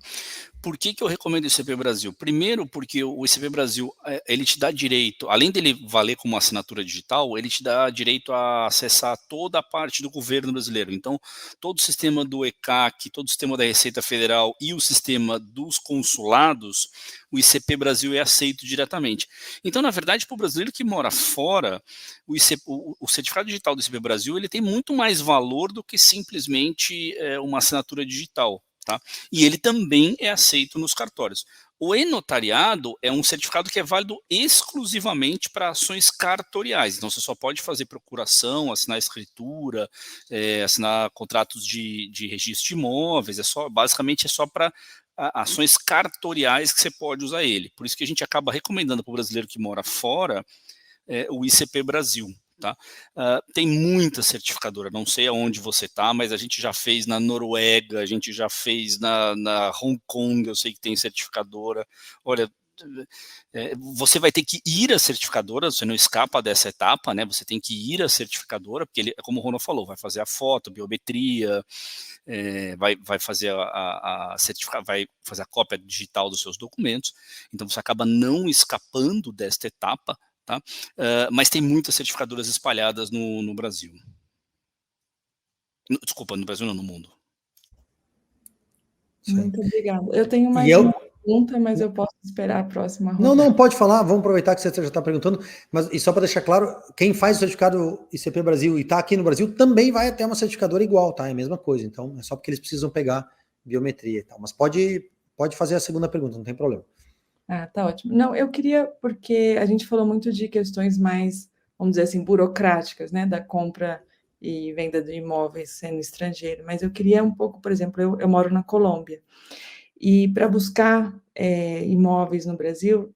Por que eu recomendo o ICP Brasil? Primeiro, porque o ICP Brasil, ele te dá direito, além dele valer como assinatura digital, ele te dá direito a acessar toda a parte do governo brasileiro. Então, todo o sistema do ECAC, todo o sistema da Receita Federal e o sistema dos consulados, o ICP Brasil é aceito diretamente. Então, na verdade, para o brasileiro que mora fora, o certificado digital do ICP Brasil, ele tem muito mais valor do que simplesmente uma assinatura digital. Tá? E ele também é aceito nos cartórios. O e-notariado é um certificado que é válido exclusivamente para ações cartoriais. Então, você só pode fazer procuração, assinar escritura, assinar contratos de registro de imóveis. Basicamente, é só para ações cartoriais que você pode usar ele. Por isso que a gente acaba recomendando para o brasileiro que mora fora o ICP Brasil. Tá? Tem muita certificadora, não sei aonde você está, mas a gente já fez na Noruega, a gente já fez na Hong Kong, eu sei que tem certificadora. Olha, você vai ter que ir à certificadora, você não escapa dessa etapa, né? Você tem que ir à certificadora, porque ele, como o Ronald falou, vai fazer a foto, biometria, vai fazer vai fazer a cópia digital dos seus documentos, então você acaba não escapando desta etapa. Tá? Mas tem muitas certificadoras espalhadas no Brasil. Desculpa, no Brasil não, no mundo. Muito obrigada. Eu tenho mais uma pergunta, mas eu posso esperar a próxima rodada. Não, pode falar, vamos aproveitar que você já está perguntando, mas e só para deixar claro, quem faz o certificado ICP Brasil e está aqui no Brasil também vai ter uma certificadora igual, tá? É a mesma coisa, então é só porque eles precisam pegar biometria e tal. Mas pode fazer a segunda pergunta, não tem problema. Tá ótimo. Não, eu queria, porque a gente falou muito de questões mais, vamos dizer assim, burocráticas, né, da compra e venda de imóveis sendo estrangeiro, mas eu queria um pouco, por exemplo, eu moro na Colômbia, e para buscar imóveis no Brasil,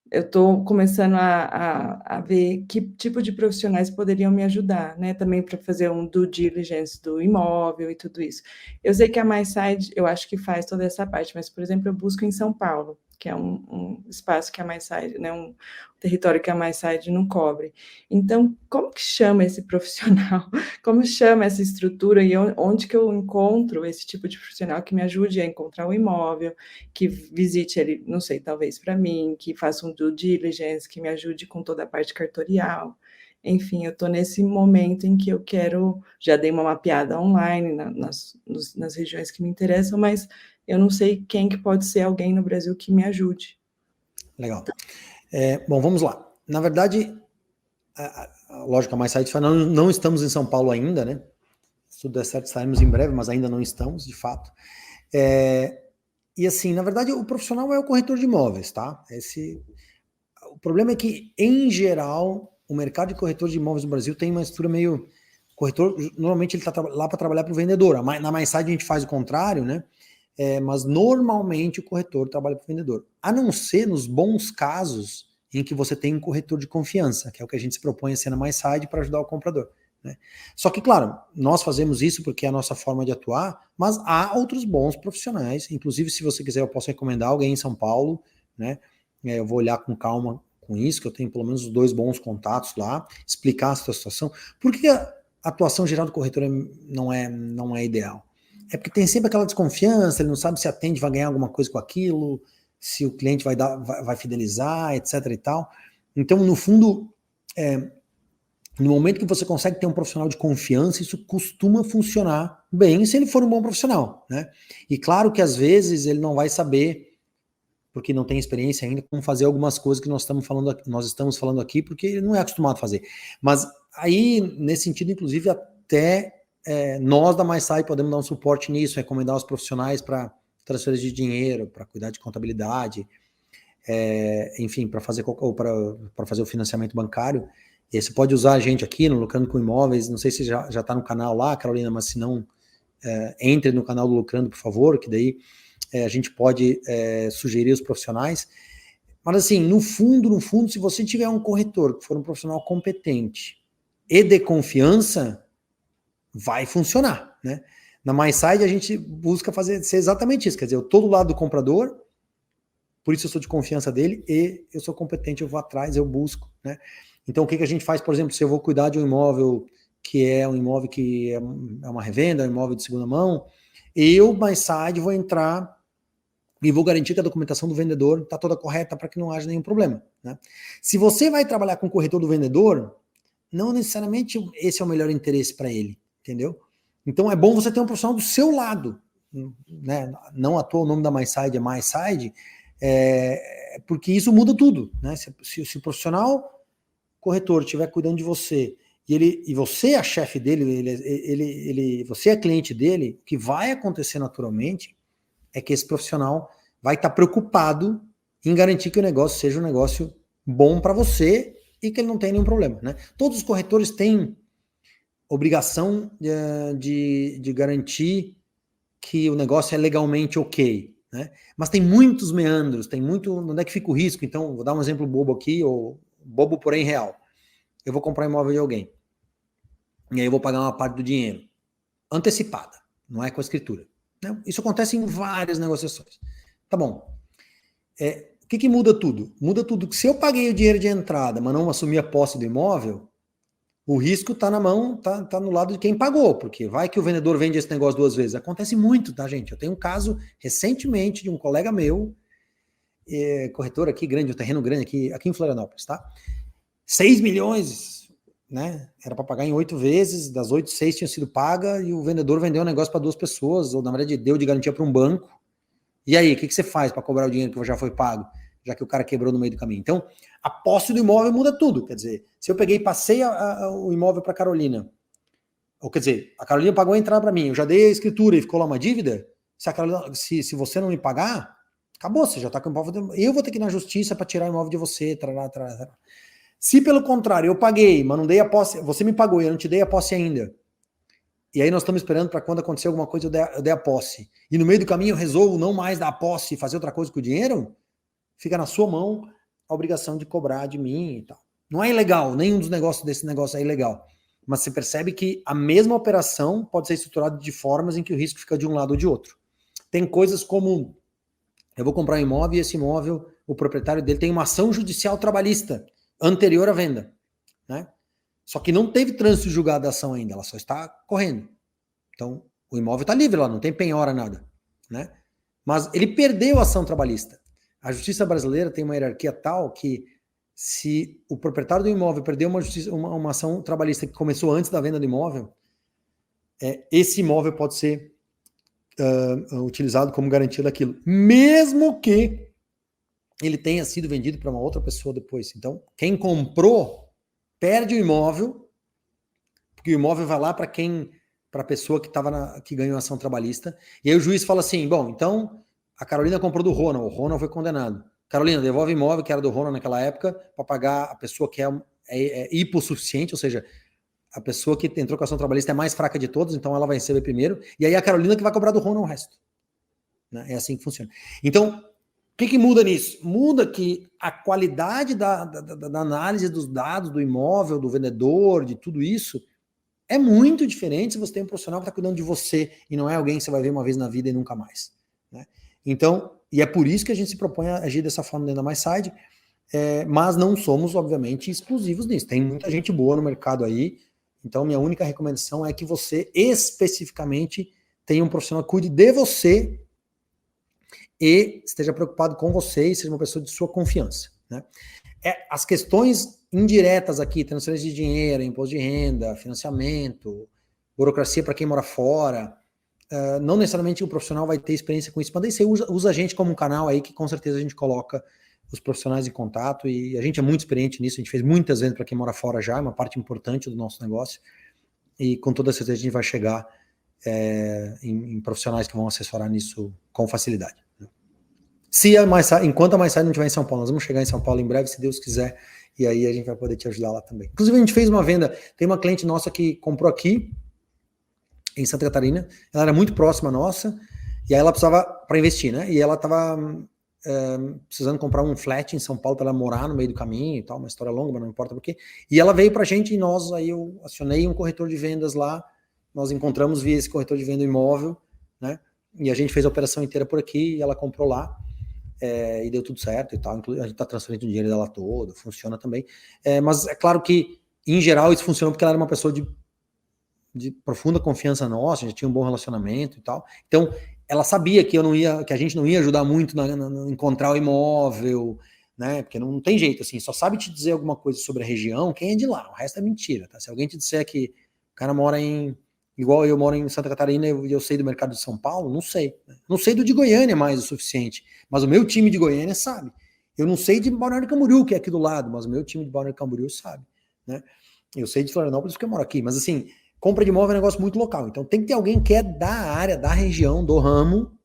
eu estou começando a ver que tipo de profissionais poderiam me ajudar, né? Também para fazer um due diligence do imóvel e tudo isso. Eu sei que a MySide, eu acho que faz toda essa parte, mas, por exemplo, eu busco em São Paulo, que é um espaço que a MySide, né? Um território que a MySide não cobre. Então, como que chama esse profissional? Como chama essa estrutura e onde que eu encontro esse tipo de profissional que me ajude a encontrar o imóvel, que visite ele, não sei, talvez para mim, que faça um due diligence, que me ajude com toda a parte cartorial. Enfim, eu estou nesse momento em que eu quero, já dei uma mapeada online nas regiões que me interessam, mas eu não sei quem que pode ser alguém no Brasil que me ajude. Legal. Bom, vamos lá. Na verdade, a lógica mais site não estamos em São Paulo ainda, né? Se tudo der certo, estaremos em breve, mas ainda não estamos, de fato. E assim, na verdade, o profissional é o corretor de imóveis, tá? O problema é que, em geral, o mercado de corretor de imóveis no Brasil tem uma estrutura meio... Corretor, normalmente ele está lá para trabalhar para o vendedor. Na MySide a gente faz o contrário, né? Mas normalmente o corretor trabalha para o vendedor. A não ser nos bons casos em que você tem um corretor de confiança, que é o que a gente se propõe a ser na MySide para ajudar o comprador. Né? Só que, claro, nós fazemos isso porque é a nossa forma de atuar, mas há outros bons profissionais. Inclusive, se você quiser, eu posso recomendar alguém em São Paulo, né? Eu vou olhar com calma com isso, que eu tenho pelo menos 2 bons contatos lá, explicar a sua situação. Por que a atuação geral do corretor não é ideal? É porque tem sempre aquela desconfiança, ele não sabe se atende, vai ganhar alguma coisa com aquilo, se o cliente vai fidelizar, etc. e tal. Então, no fundo, no momento que você consegue ter um profissional de confiança, isso costuma funcionar bem se ele for um bom profissional, né? E claro que às vezes ele não vai saber, porque não tem experiência ainda, como fazer algumas coisas que nós estamos falando aqui, porque ele não é acostumado a fazer. Mas aí, nesse sentido, inclusive, até nós da MySide podemos dar um suporte nisso, recomendar os profissionais para transferência de dinheiro, para cuidar de contabilidade, enfim, para fazer o financiamento bancário. E aí você pode usar a gente aqui no Lucrando com Imóveis, não sei se já está no canal lá, Carolina, mas se não, entre no canal do Lucrando, por favor, que daí a gente pode sugerir os profissionais. Mas assim, no fundo, se você tiver um corretor que for um profissional competente e de confiança, vai funcionar, né? Na MySide a gente busca ser exatamente isso, quer dizer, eu estou do lado do comprador, por isso eu sou de confiança dele e eu sou competente, eu vou atrás, eu busco, né? Então o que a gente faz, por exemplo, se eu vou cuidar de um imóvel que é um imóvel que é uma revenda, um imóvel de segunda mão, eu, MySide, vou entrar e vou garantir que a documentação do vendedor está toda correta para que não haja nenhum problema, né? Se você vai trabalhar com o corretor do vendedor, não necessariamente esse é o melhor interesse para ele, entendeu? Então é bom você ter um profissional do seu lado, né? Não à toa o nome da MySide é MySide, porque isso muda tudo, né? Se o profissional corretor estiver cuidando de você e você é a chefe dele, você é cliente dele, o que vai acontecer naturalmente é que esse profissional vai estar preocupado em garantir que o negócio seja um negócio bom para você e que ele não tenha nenhum problema, né? Todos os corretores têm obrigação de garantir que o negócio é legalmente ok, né? Mas tem muitos meandros, tem muito... Onde é que fica o risco? Então, vou dar um exemplo bobo aqui, ou bobo porém real. Eu vou comprar um imóvel de alguém, e aí eu vou pagar uma parte do dinheiro, antecipada, não é com a escritura. Né? Isso acontece em várias negociações. Tá bom. O que muda tudo? Muda tudo que se eu paguei o dinheiro de entrada, mas não assumi a posse do imóvel, o risco está na mão, tá no lado de quem pagou, porque vai que o vendedor vende esse negócio 2 vezes. Acontece muito, tá, gente? Eu tenho um caso recentemente de um colega meu, corretor aqui grande, um terreno grande aqui em Florianópolis, tá? 6 milhões, né? Era para pagar em 8 vezes, das 8, 6 tinham sido paga, e o vendedor vendeu um negócio para 2 pessoas, ou na verdade deu de garantia para um banco. E aí, o que você faz para cobrar o dinheiro que já foi pago, já que o cara quebrou no meio do caminho? Então, a posse do imóvel muda tudo. Quer dizer, se eu peguei e passei o imóvel para a Carolina, ou quer dizer, a Carolina pagou a entrada para mim, eu já dei a escritura e ficou lá uma dívida, se você não me pagar, acabou, você já está com o imóvel, eu vou ter que ir na justiça para tirar o imóvel de você, tarará. Se pelo contrário, eu paguei, mas não dei a posse, você me pagou e eu não te dei a posse ainda, e aí nós estamos esperando para quando acontecer alguma coisa eu der a posse, e no meio do caminho eu resolvo não mais dar a posse e fazer outra coisa com o dinheiro, fica na sua mão a obrigação de cobrar de mim e tal. Não é ilegal, nenhum dos negócios desse negócio é ilegal, mas você percebe que a mesma operação pode ser estruturada de formas em que o risco fica de um lado ou de outro. Tem coisas como, eu vou comprar um imóvel e esse imóvel, o proprietário dele tem uma ação judicial trabalhista anterior à venda, né? Só que não teve trânsito julgado da ação ainda, ela só está correndo. Então, o imóvel está livre lá, não tem penhora, nada, né? Mas ele perdeu a ação trabalhista. A justiça brasileira tem uma hierarquia tal que se o proprietário do imóvel perdeu uma ação trabalhista que começou antes da venda do imóvel, esse imóvel pode ser utilizado como garantia daquilo, mesmo que ele tenha sido vendido para uma outra pessoa depois. Então, quem comprou perde o imóvel, porque o imóvel vai lá para a pessoa que ganhou a ação trabalhista, e aí o juiz fala assim, bom, então a Carolina comprou do Ronald, o Ronald foi condenado. Carolina, devolve o imóvel que era do Ronald naquela época para pagar a pessoa que é hipossuficiente, ou seja, a pessoa que entrou com a ação trabalhista é mais fraca de todos, então ela vai receber primeiro, e aí a Carolina que vai cobrar do Ronald o resto. Né? É assim que funciona. Então, o que muda nisso? Muda que a qualidade da análise dos dados do imóvel, do vendedor, de tudo isso, é muito diferente se você tem um profissional que está cuidando de você e não é alguém que você vai ver uma vez na vida e nunca mais. Né? Então, e é por isso que a gente se propõe a agir dessa forma dentro da MySide, mas não somos, obviamente, exclusivos nisso. Tem muita gente boa no mercado aí, então minha única recomendação é que você especificamente tenha um profissional que cuide de você e esteja preocupado com você e seja uma pessoa de sua confiança. Né? As questões indiretas aqui, transferência de dinheiro, imposto de renda, financiamento, burocracia para quem mora fora, não necessariamente o profissional vai ter experiência com isso, mas daí você usa a gente como um canal aí que com certeza a gente coloca os profissionais em contato e a gente é muito experiente nisso, a gente fez muitas vezes para quem mora fora já, é uma parte importante do nosso negócio e com toda certeza a gente vai chegar em profissionais que vão assessorar nisso com facilidade. Enquanto a MySide não estiver em São Paulo, nós vamos chegar em São Paulo em breve, se Deus quiser, e aí a gente vai poder te ajudar lá também. Inclusive a gente fez uma venda, tem uma cliente nossa que comprou aqui em Santa Catarina, ela era muito próxima nossa, e aí ela precisava para investir, né? E ela estava precisando comprar um flat em São Paulo para ela morar no meio do caminho e tal, uma história longa, mas não importa porquê. E ela veio para a gente e aí eu acionei um corretor de vendas lá, nós encontramos via esse corretor de venda imóvel, né? E a gente fez a operação inteira por aqui e ela comprou lá. E deu tudo certo e tal, a gente está transferindo o dinheiro dela todo, funciona também, mas é claro que em geral isso funcionou porque ela era uma pessoa de profunda confiança nossa, a gente tinha um bom relacionamento e tal, então ela sabia que a gente não ia ajudar muito em encontrar o imóvel, né, porque não tem jeito, assim, só sabe te dizer alguma coisa sobre a região quem é de lá, o resto é mentira, tá? Se alguém te disser que o cara mora igual eu moro em Santa Catarina e eu sei do mercado de São Paulo, não sei. Não sei do de Goiânia mais o suficiente, mas o meu time de Goiânia sabe. Eu não sei de Balneário Camboriú, que é aqui do lado, mas o meu time de Balneário Camboriú sabe. Né? Eu sei de Florianópolis porque eu moro aqui, mas assim, compra de imóvel é um negócio muito local. Então tem que ter alguém que é da área, da região, do ramo,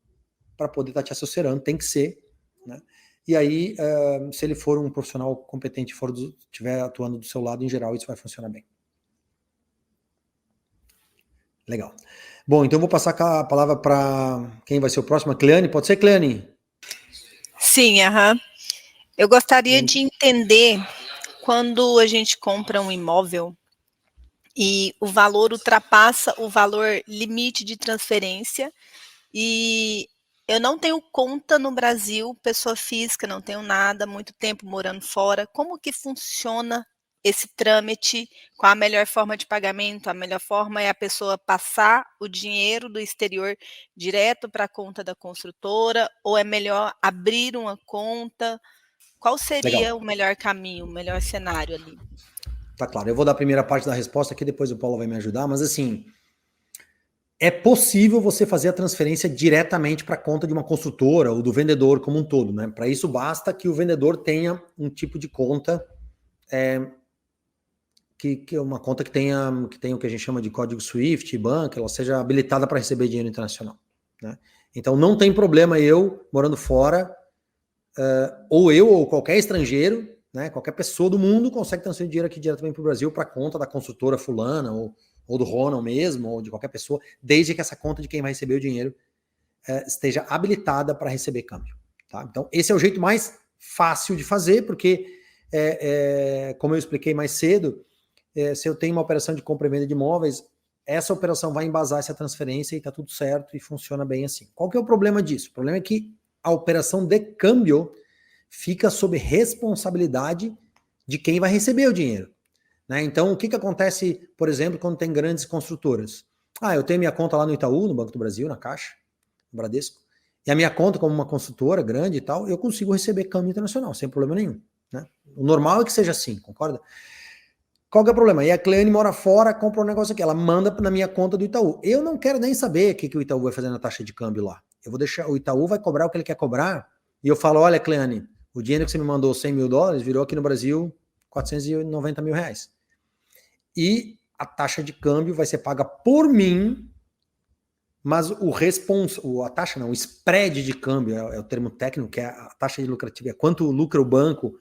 para poder estar te assessorando, tem que ser, né? E aí, se ele for um profissional competente, estiver atuando do seu lado, em geral, isso vai funcionar bem. Legal. Bom, então eu vou passar a palavra para quem vai ser o próximo. A Cleane, pode ser, Cleane? Sim, eu gostaria de entender quando a gente compra um imóvel e o valor ultrapassa o valor limite de transferência e eu não tenho conta no Brasil, pessoa física, não tenho nada, muito tempo morando fora. Como que funciona esse trâmite? Qual a melhor forma de pagamento? A melhor forma é a pessoa passar o dinheiro do exterior direto para a conta da construtora ou é melhor abrir uma conta? Qual seria o melhor caminho, o melhor cenário ali? Tá claro, eu vou dar a primeira parte da resposta aqui, depois o Paulo vai me ajudar, mas assim, é possível você fazer a transferência diretamente para a conta de uma construtora ou do vendedor como um todo, né? Para isso basta que o vendedor tenha um tipo de conta, que é uma conta que tenha o que a gente chama de código SWIFT, banco, ela seja habilitada para receber dinheiro internacional, né? Então não tem problema eu, morando fora, ou eu ou qualquer estrangeiro, né, qualquer pessoa do mundo consegue transferir dinheiro aqui diretamente para o Brasil para a conta da construtora fulana, ou do Ronald mesmo, ou de qualquer pessoa, desde que essa conta de quem vai receber o dinheiro esteja habilitada para receber câmbio. Tá? Então, esse é o jeito mais fácil de fazer, porque, como eu expliquei mais cedo, se eu tenho uma operação de compra e venda de imóveis, essa operação vai embasar essa transferência e está tudo certo e funciona bem assim. Qual que é o problema disso? O problema é que a operação de câmbio fica sob responsabilidade de quem vai receber o dinheiro, né? Então, o que acontece, por exemplo, quando tem grandes construtoras? Eu tenho minha conta lá no Itaú, no Banco do Brasil, na Caixa, no Bradesco, e a minha conta como uma construtora grande e tal, eu consigo receber câmbio internacional, sem problema nenhum, né? O normal é que seja assim, concorda? Qual que é o problema? E a Cleane mora fora, compra um negócio aqui, ela manda na minha conta do Itaú. Eu não quero nem saber o que o Itaú vai fazer na taxa de câmbio lá. Eu vou deixar, o Itaú vai cobrar o que ele quer cobrar, e eu falo, olha, Cleane, o dinheiro que você me mandou, $100 mil, virou aqui no Brasil R$490 mil. E a taxa de câmbio vai ser paga por mim, mas a taxa não, o spread de câmbio, é o termo técnico, que é a taxa de lucratividade, é quanto lucra o banco,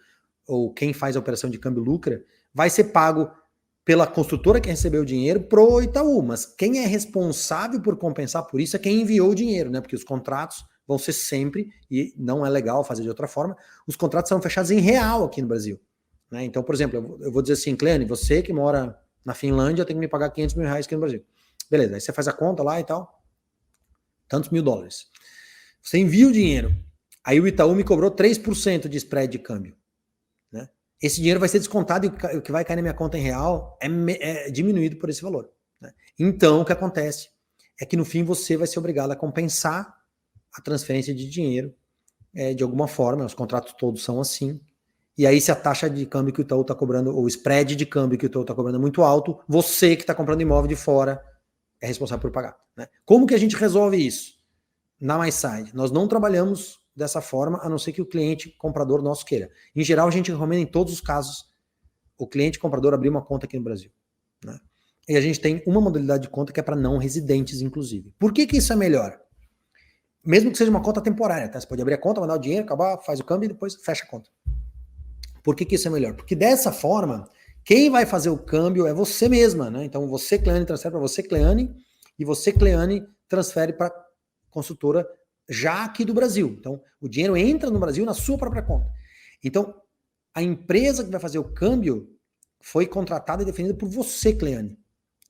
ou quem faz a operação de câmbio lucra, vai ser pago pela construtora que recebeu o dinheiro pro Itaú, mas quem é responsável por compensar por isso é quem enviou o dinheiro, né? Porque os contratos vão ser sempre, e não é legal fazer de outra forma, os contratos são fechados em real aqui no Brasil, né? Então, por exemplo, eu vou dizer assim, Cleane, você que mora na Finlândia tem que me pagar R$500 mil aqui no Brasil. Beleza, aí você faz a conta lá e tal, tantos $1.000. Você envia o dinheiro, aí o Itaú me cobrou 3% de spread de câmbio, né? Esse dinheiro vai ser descontado e o que vai cair na minha conta em real é diminuído por esse valor, né? Então, o que acontece é que no fim você vai ser obrigado a compensar a transferência de dinheiro de alguma forma, os contratos todos são assim. E aí, se a taxa de câmbio que o Itaú está cobrando, ou o spread de câmbio que o Itaú está cobrando é muito alto, você que está comprando imóvel de fora é responsável por pagar, né? Como que a gente resolve isso? Na MySide, nós não trabalhamos dessa forma, a não ser que o cliente comprador nosso queira. Em geral, a gente recomenda em todos os casos o cliente comprador abrir uma conta aqui no Brasil, né? E a gente tem uma modalidade de conta que é para não residentes, inclusive. Por que isso é melhor? Mesmo que seja uma conta temporária, tá? Você pode abrir a conta, mandar o dinheiro, acabar, faz o câmbio e depois fecha a conta. Por que isso é melhor? Porque dessa forma, quem vai fazer o câmbio é você mesma, né? Então você, Cleane, transfere para você, Cleane, e você, Cleane, transfere para a consultora já aqui do Brasil. Então, o dinheiro entra no Brasil na sua própria conta. Então, a empresa que vai fazer o câmbio foi contratada e definida por você, Cleane,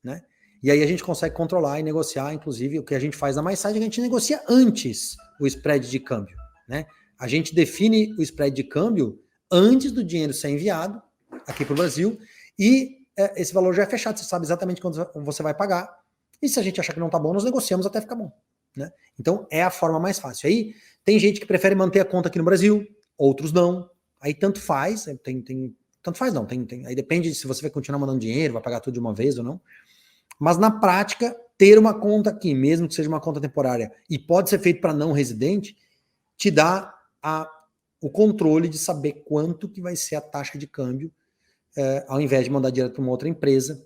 né? E aí a gente consegue controlar e negociar, inclusive, o que a gente faz na MySide, a gente negocia antes o spread de câmbio, né? A gente define o spread de câmbio antes do dinheiro ser enviado aqui para o Brasil, e esse valor já é fechado, você sabe exatamente quando você vai pagar, e se a gente achar que não tá bom, nós negociamos até ficar bom, né? Então é a forma mais fácil. Aí tem gente que prefere manter a conta aqui no Brasil, outros não, aí tanto faz, tanto faz não, aí depende se você vai continuar mandando dinheiro, vai pagar tudo de uma vez ou não, mas na prática, ter uma conta aqui, mesmo que seja uma conta temporária, e pode ser feito para não residente, te dá o controle de saber quanto que vai ser a taxa de câmbio, ao invés de mandar direto para uma outra empresa,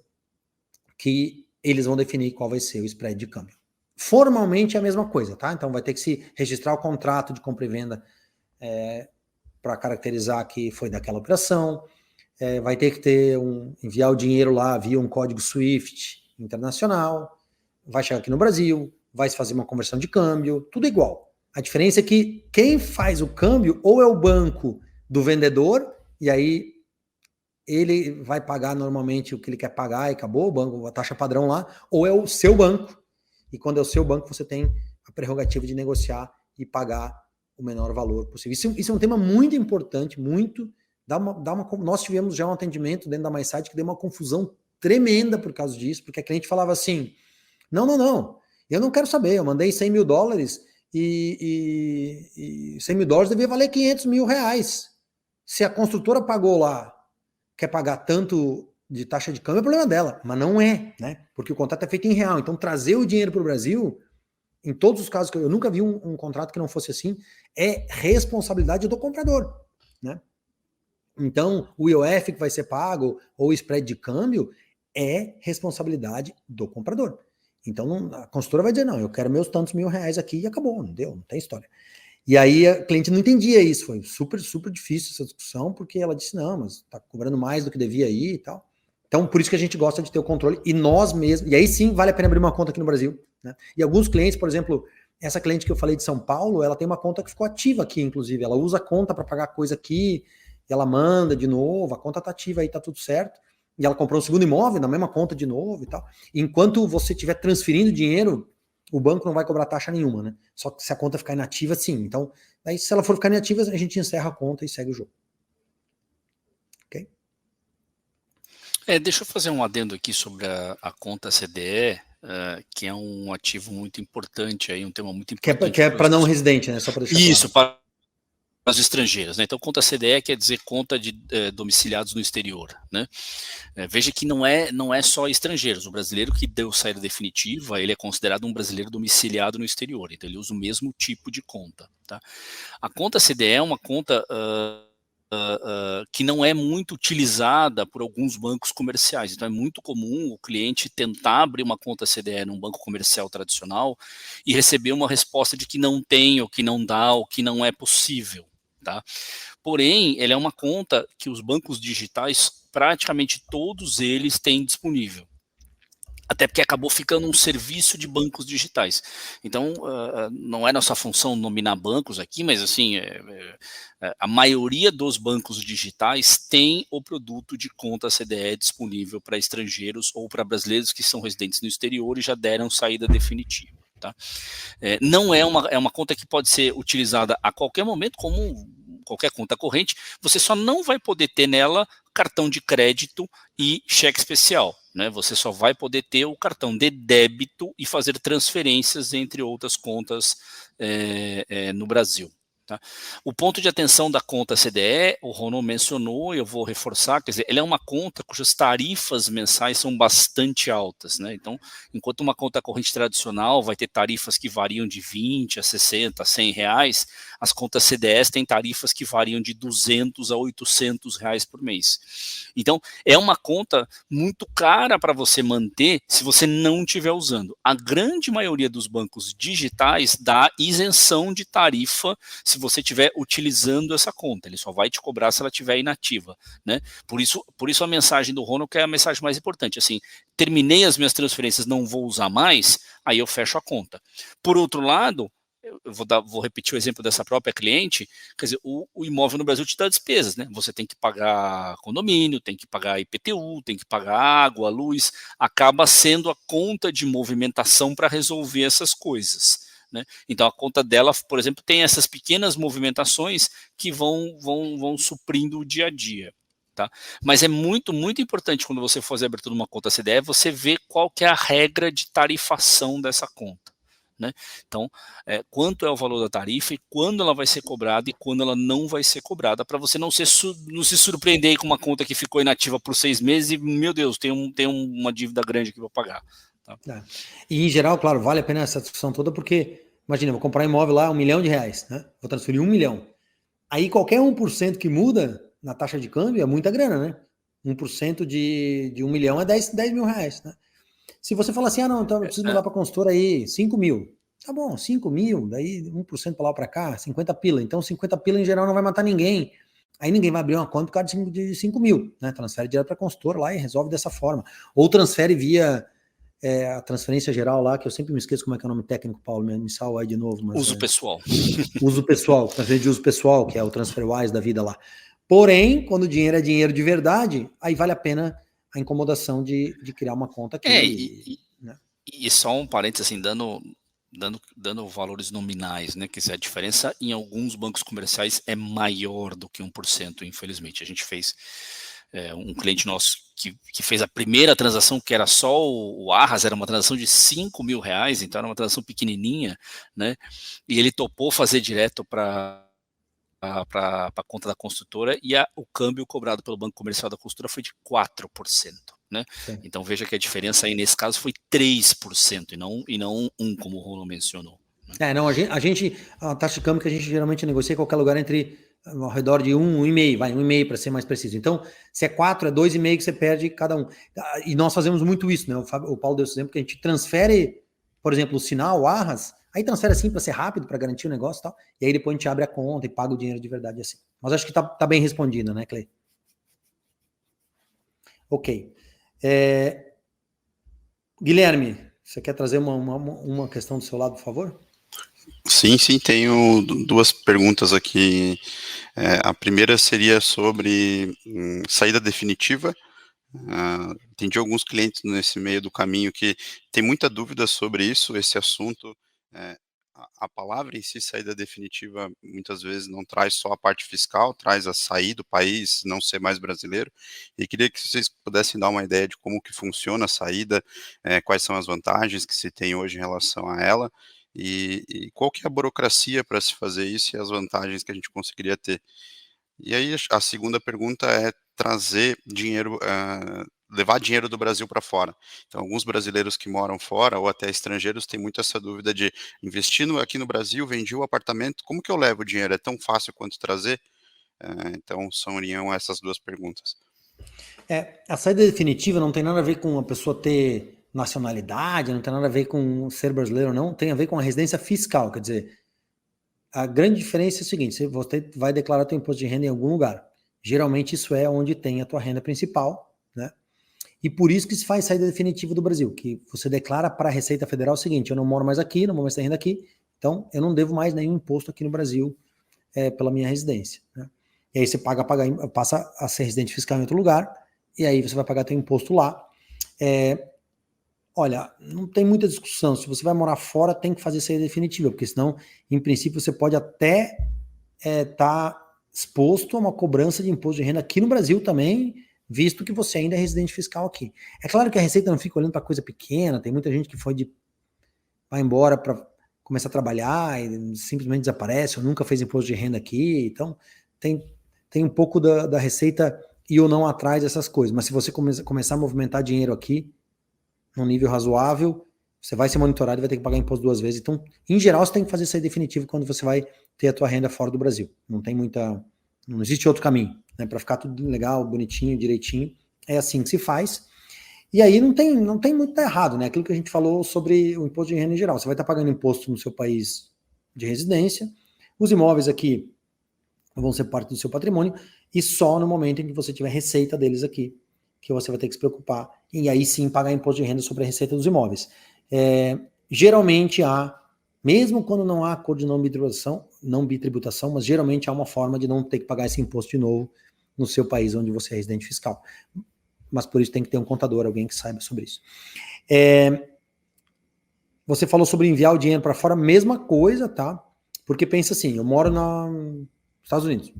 que eles vão definir qual vai ser o spread de câmbio. formalmente é a mesma coisa, tá? Então vai ter que se registrar o contrato de compra e venda para caracterizar que foi daquela operação, vai ter que enviar o dinheiro lá via um código SWIFT internacional, vai chegar aqui no Brasil, vai se fazer uma conversão de câmbio, tudo igual. A diferença é que quem faz o câmbio ou é o banco do vendedor, e aí ele vai pagar normalmente o que ele quer pagar e acabou, o banco, a taxa padrão lá, ou é o seu banco, e quando é o seu banco você tem a prerrogativa de negociar e pagar o menor valor possível. Isso é um tema muito importante, muito, nós tivemos já um atendimento dentro da MySite que deu uma confusão tremenda por causa disso, porque a cliente falava assim, não, eu não quero saber, eu mandei $100 mil e $100 mil devia valer $500 mil. Se a construtora pagou lá, quer pagar tanto de taxa de câmbio, é problema dela, mas não é, né? Porque o contrato é feito em real. Então, trazer o dinheiro para o Brasil, em todos os casos que eu nunca vi um contrato que não fosse assim, é responsabilidade do comprador, né? Então, o IOF que vai ser pago, ou o spread de câmbio, é responsabilidade do comprador. Então, a consultora vai dizer, não, eu quero meus tantos $1.000 aqui e acabou, não deu, não tem história. E aí a cliente não entendia isso, foi super, super difícil essa discussão, porque ela disse, não, mas tá cobrando mais do que devia aí e tal. Então, por isso que a gente gosta de ter o controle, e nós mesmos, e aí sim vale a pena abrir uma conta aqui no Brasil, né? E alguns clientes, por exemplo, essa cliente que eu falei de São Paulo, ela tem uma conta que ficou ativa aqui, inclusive, ela usa a conta para pagar coisa aqui, ela manda de novo, a conta tá ativa aí, tá tudo certo, e ela comprou um segundo imóvel na mesma conta de novo e tal. Enquanto você estiver transferindo dinheiro, o banco não vai cobrar taxa nenhuma, né? Só que se a conta ficar inativa, sim. Então, aí, se ela for ficar inativa, a gente encerra a conta e segue o jogo. Ok? Deixa eu fazer um adendo aqui sobre a conta CDE, que é um ativo muito importante, aí, um tema muito importante. Que é para não residente, né? Só para deixar isso, claro. para as estrangeiras, né? Então, conta CDE quer dizer conta de domiciliados no exterior, né? Veja que não é só estrangeiros. O brasileiro que deu saída definitiva, ele é considerado um brasileiro domiciliado no exterior. Então, ele usa o mesmo tipo de conta, tá? A conta CDE é uma conta que não é muito utilizada por alguns bancos comerciais. Então, é muito comum o cliente tentar abrir uma conta CDE num banco comercial tradicional e receber uma resposta de que não tem, ou que não dá, ou que não é possível. Tá? Porém, ela é uma conta que os bancos digitais, praticamente todos eles têm disponível. Até porque acabou ficando um serviço de bancos digitais. Então, não é nossa função nominar bancos aqui, mas assim, a maioria dos bancos digitais tem o produto de conta CDE disponível para estrangeiros ou para brasileiros que são residentes no exterior e já deram saída definitiva. Tá? Não é uma conta que pode ser utilizada a qualquer momento, como qualquer conta corrente, você só não vai poder ter nela cartão de crédito e cheque especial, né? Você só vai poder ter o cartão de débito e fazer transferências entre outras contas no Brasil. Tá? O ponto de atenção da conta CDE, o Ronald mencionou, eu vou reforçar, quer dizer, ela é uma conta cujas tarifas mensais são bastante altas, né? Então, enquanto uma conta corrente tradicional vai ter tarifas que variam de 20 a 60, a 100 reais, as contas CDS têm tarifas que variam de 200 a 800 reais por mês. Então, é uma conta muito cara para você manter se você não estiver usando. A grande maioria dos bancos digitais dá isenção de tarifa se você estiver utilizando essa conta. Ele só vai te cobrar se ela estiver inativa, né? Por isso a mensagem do Ronald, que é a mensagem mais importante, assim, terminei as minhas transferências, não vou usar mais, aí eu fecho a conta. Por outro lado, eu vou repetir o exemplo dessa própria cliente, quer dizer, o imóvel no Brasil te dá despesas, né? Você tem que pagar condomínio, tem que pagar IPTU, tem que pagar água, luz, acaba sendo a conta de movimentação para resolver essas coisas. Né? Então a conta dela, por exemplo, tem essas pequenas movimentações que vão suprindo o dia a dia. Tá? Mas é muito, muito importante quando você fazer a abertura de uma conta CDE, você ver qual que é a regra de tarifação dessa conta. Né? Então, quanto é o valor da tarifa e quando ela vai ser cobrada e quando ela não vai ser cobrada, para você não se surpreender com uma conta que ficou inativa por 6 meses e, meu Deus, tem uma dívida grande que eu vou pagar. Tá? E em geral, claro, vale a pena essa discussão toda, porque, imagina, vou comprar um imóvel lá, R$1 milhão, né? Vou transferir 1 milhão. Aí qualquer 1% que muda na taxa de câmbio é muita grana, né? 1% de 1 milhão é 10 mil reais, né? Se você falar assim, não, então eu preciso mudar para consultora aí, 5 mil. Tá bom, 5 mil, daí 1% para lá ou para cá, 50 pila. Então 50 pila em geral não vai matar ninguém. Aí ninguém vai abrir uma conta por causa de 5 mil, né? Transfere direto para a consultora lá e resolve dessa forma. Ou transfere via a transferência geral lá, que eu sempre me esqueço como é que é o nome técnico, Paulo, me salva aí de novo. Mas uso pessoal. Uso pessoal, transferência de uso pessoal, que é o TransferWise da vida lá. Porém, quando o dinheiro é dinheiro de verdade, aí vale a pena a incomodação de criar uma conta aqui. Né? E só um parênteses, assim, dando valores nominais, né? Que a diferença em alguns bancos comerciais é maior do que 1%, infelizmente. A gente fez um cliente nosso que fez a primeira transação, que era só o Arras, era uma transação de 5 mil reais, então era uma transação pequenininha, né? E ele topou fazer direto para a conta da construtora, e o câmbio cobrado pelo banco comercial da construtora foi de 4%. Né? Então veja que a diferença aí nesse caso foi 3% e não 1%, como o Rono mencionou. Né? Não, a taxa de câmbio que a gente geralmente negocia em qualquer lugar ao redor de 1,5, 1,5 para ser mais preciso. Então, se é 4, é 2,5 que você perde cada um. E nós fazemos muito isso, né? O Paulo deu esse exemplo que a gente transfere, por exemplo, o sinal, o Arras, aí transfere assim para ser rápido, para garantir o negócio e tal, e aí depois a gente abre a conta e paga o dinheiro de verdade assim. Mas acho que tá bem respondido, né, Clay? Ok. Guilherme, você quer trazer uma questão do seu lado, por favor? Sim, tenho duas perguntas aqui. A primeira seria sobre saída definitiva. Entendi alguns clientes nesse meio do caminho que tem muita dúvida sobre isso, esse assunto. A palavra em si, saída definitiva, muitas vezes não traz só a parte fiscal, traz a sair do país, não ser mais brasileiro, e queria que vocês pudessem dar uma ideia de como que funciona a saída, quais são as vantagens que se tem hoje em relação a ela, e qual que é a burocracia para se fazer isso e as vantagens que a gente conseguiria ter. E aí a segunda pergunta é trazer dinheiro, levar dinheiro do Brasil para fora. Então, alguns brasileiros que moram fora ou até estrangeiros têm muito essa dúvida de investindo aqui no Brasil, vendi o apartamento, como que eu levo o dinheiro? É tão fácil quanto trazer? Então, seriam essas duas perguntas. A saída definitiva não tem nada a ver com a pessoa ter nacionalidade, não tem nada a ver com ser brasileiro, não, tem a ver com a residência fiscal, quer dizer, a grande diferença é o seguinte, você vai declarar teu imposto de renda em algum lugar, geralmente isso é onde tem a tua renda principal, né, e por isso que se faz saída definitiva do Brasil, que você declara para a Receita Federal o seguinte, eu não moro mais aqui, não vou mais ter renda aqui, então eu não devo mais nenhum imposto aqui no Brasil pela minha residência, né, e aí você passa a ser residente fiscal em outro lugar, e aí você vai pagar teu imposto lá. Olha, não tem muita discussão. Se você vai morar fora, tem que fazer saída definitiva, porque senão, em princípio, você pode até estar exposto a uma cobrança de imposto de renda aqui no Brasil também, visto que você ainda é residente fiscal aqui. É claro que a Receita não fica olhando para coisa pequena, tem muita gente que vai embora para começar a trabalhar e simplesmente desaparece, ou nunca fez imposto de renda aqui, então tem um pouco da Receita ir ou não atrás dessas coisas, mas se você começar a movimentar dinheiro aqui, num nível razoável, você vai ser monitorado e vai ter que pagar imposto 2 vezes. Então, em geral, você tem que fazer isso aí definitivo quando você vai ter a tua renda fora do Brasil. Não existe outro caminho, né? Para ficar tudo legal, bonitinho, direitinho. É assim que se faz. E aí não tem muito errado, né? Aquilo que a gente falou sobre o imposto de renda em geral. Você vai estar pagando imposto no seu país de residência. Os imóveis aqui vão ser parte do seu patrimônio e só no momento em que você tiver receita deles aqui que você vai ter que se preocupar, e aí sim pagar imposto de renda sobre a receita dos imóveis. Geralmente mesmo quando não há acordo de não bitributação, mas geralmente há uma forma de não ter que pagar esse imposto de novo no seu país onde você é residente fiscal. Mas por isso tem que ter um contador, alguém que saiba sobre isso. Você falou sobre enviar o dinheiro para fora, mesma coisa, tá? Porque pensa assim, eu moro nos Estados Unidos,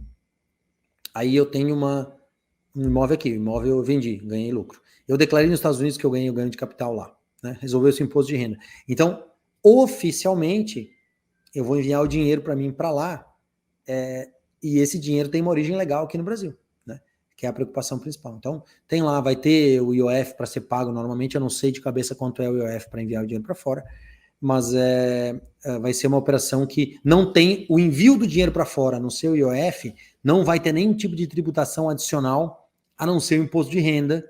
aí eu tenho um imóvel aqui, o imóvel eu vendi, ganhei lucro. Eu declarei nos Estados Unidos que eu ganhei o ganho de capital lá, né? Resolveu esse imposto de renda. Então, oficialmente, eu vou enviar o dinheiro para mim para lá, e esse dinheiro tem uma origem legal aqui no Brasil, né? Que é a preocupação principal. Então, tem lá, vai ter o IOF para ser pago normalmente, eu não sei de cabeça quanto é o IOF para enviar o dinheiro para fora, mas vai ser uma operação que não tem o envio do dinheiro para fora no seu IOF, não vai ter nenhum tipo de tributação adicional, a não ser o imposto de renda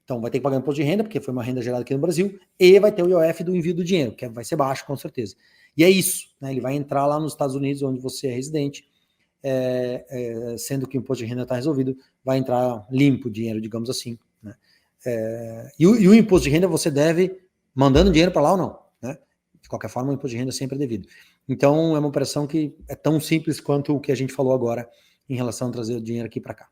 Então vai ter que pagar imposto de renda, porque foi uma renda gerada aqui no Brasil, e vai ter o IOF do envio do dinheiro, que vai ser baixo, com certeza. E é isso, né? Ele vai entrar lá nos Estados Unidos, onde você é residente, sendo que o imposto de renda está resolvido, vai entrar limpo o dinheiro, digamos assim, né? E o imposto de renda você deve mandando dinheiro para lá ou não, né? De qualquer forma, o imposto de renda sempre é devido. Então, é uma operação que é tão simples quanto o que a gente falou agora em relação a trazer o dinheiro aqui para cá.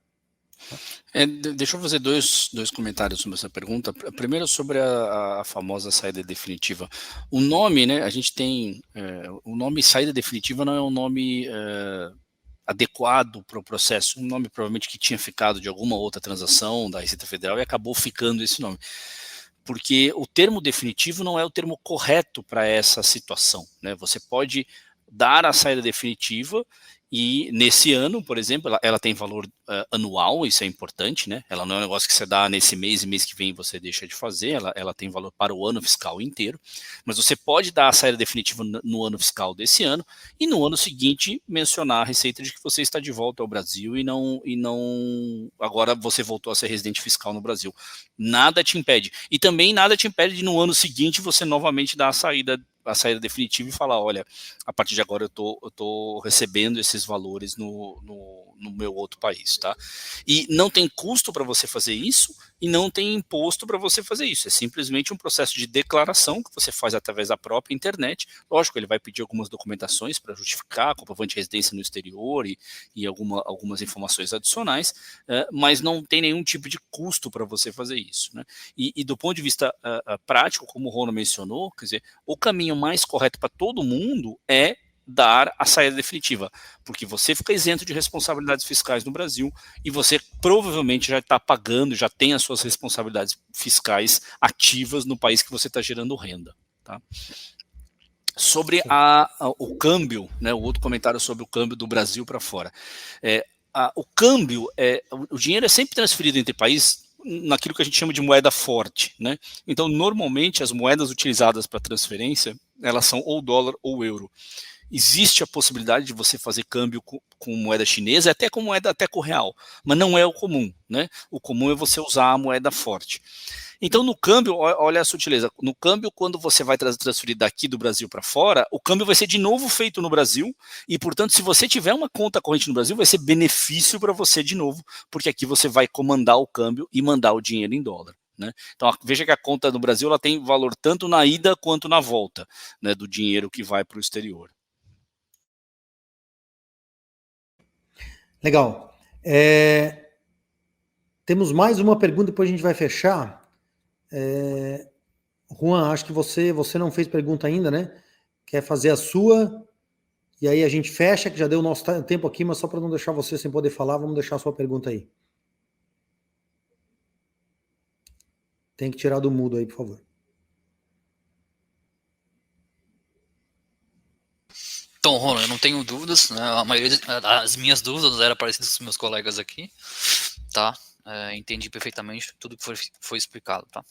Deixa eu fazer dois comentários sobre essa pergunta. Primeiro, sobre a famosa saída definitiva. O nome, né? A gente tem o nome saída definitiva não é um nome adequado para o processo, um nome provavelmente que tinha ficado de alguma outra transação da Receita Federal e acabou ficando esse nome. Porque o termo definitivo não é o termo correto para essa situação, né? Você pode dar a saída definitiva e nesse ano, por exemplo, ela tem valor anual, isso é importante, né? Ela não é um negócio que você dá nesse mês e mês que vem você deixa de fazer, ela tem valor para o ano fiscal inteiro, mas você pode dar a saída definitiva no ano fiscal desse ano e no ano seguinte mencionar a receita de que você está de volta ao Brasil e não agora você voltou a ser residente fiscal no Brasil. Nada te impede. E também nada te impede de no ano seguinte você novamente dar a saída definitiva e falar, olha, a partir de agora eu tô recebendo esses valores no meu outro país, tá? E não tem custo para você fazer isso e não tem imposto para você fazer isso. É simplesmente um processo de declaração que você faz através da própria internet. Lógico, ele vai pedir algumas documentações para justificar, comprovante de residência no exterior e algumas informações adicionais, mas não tem nenhum tipo de custo para você fazer isso, né? E do ponto de vista prático, como o Rono mencionou, quer dizer, o caminho mais correto para todo mundo é dar a saída definitiva, porque você fica isento de responsabilidades fiscais no Brasil e você provavelmente já está pagando, já tem as suas responsabilidades fiscais ativas no país que você está gerando renda, tá? Sobre o câmbio, né, o outro comentário sobre o câmbio do Brasil para fora. O câmbio, o dinheiro é sempre transferido entre países naquilo que a gente chama de moeda forte, né? Então, normalmente, as moedas utilizadas para transferência, elas são ou dólar ou euro. Existe a possibilidade de você fazer câmbio com moeda chinesa, até com moeda até com real, mas não é o comum, né? O comum é você usar a moeda forte. Então, no câmbio, olha a sutileza, no câmbio, quando você vai transferir daqui do Brasil para fora, o câmbio vai ser de novo feito no Brasil e, portanto, se você tiver uma conta corrente no Brasil, vai ser benefício para você de novo, porque aqui você vai comandar o câmbio e mandar o dinheiro em dólar, né? Então, veja que a conta no Brasil ela tem valor tanto na ida quanto na volta, né, do dinheiro que vai para o exterior. Legal. Temos mais uma pergunta, depois a gente vai fechar. Juan, acho que você não fez pergunta ainda, né? Quer fazer a sua? E aí a gente fecha, que já deu o nosso tempo aqui, mas só para não deixar você sem poder falar, vamos deixar a sua pergunta aí. Tem que tirar do mudo aí, por favor. Então, Rono, eu não tenho dúvidas, né? A maioria das minhas dúvidas eram parecidas com os meus colegas aqui, tá? Entendi perfeitamente tudo que foi explicado, tá?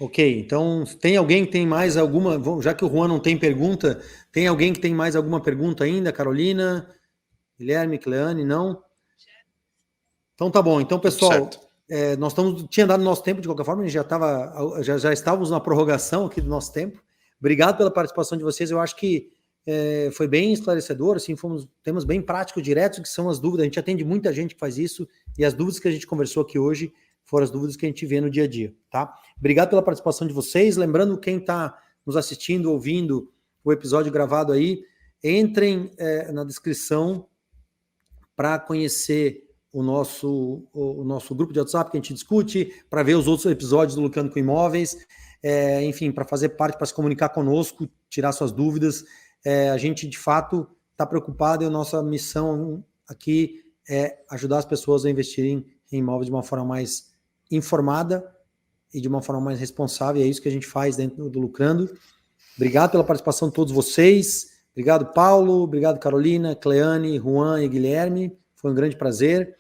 Ok, então tem alguém que tem mais alguma, já que o Juan não tem pergunta, tem alguém que tem mais alguma pergunta ainda? Carolina, Guilherme, Cleane, não? Então tá bom, então pessoal, nós tinha dado nosso tempo de qualquer forma, a gente já estávamos na prorrogação aqui do nosso tempo. Obrigado pela participação de vocês, eu acho que foi bem esclarecedor, assim, temas bem práticos, diretos, que são as dúvidas, a gente atende muita gente que faz isso, e as dúvidas que a gente conversou aqui hoje foram as dúvidas que a gente vê no dia a dia, tá? Obrigado pela participação de vocês, lembrando quem está nos assistindo, ouvindo o episódio gravado aí, entrem na descrição para conhecer o nosso grupo de WhatsApp que a gente discute, para ver os outros episódios do Lucrando com Imóveis, enfim, para fazer parte, para se comunicar conosco, tirar suas dúvidas. A gente, de fato, está preocupado e a nossa missão aqui é ajudar as pessoas a investirem em imóveis de uma forma mais informada e de uma forma mais responsável. É isso que a gente faz dentro do Lucrando. Obrigado pela participação de todos vocês. Obrigado, Paulo. Obrigado, Carolina, Cleane, Juan e Guilherme. Foi um grande prazer.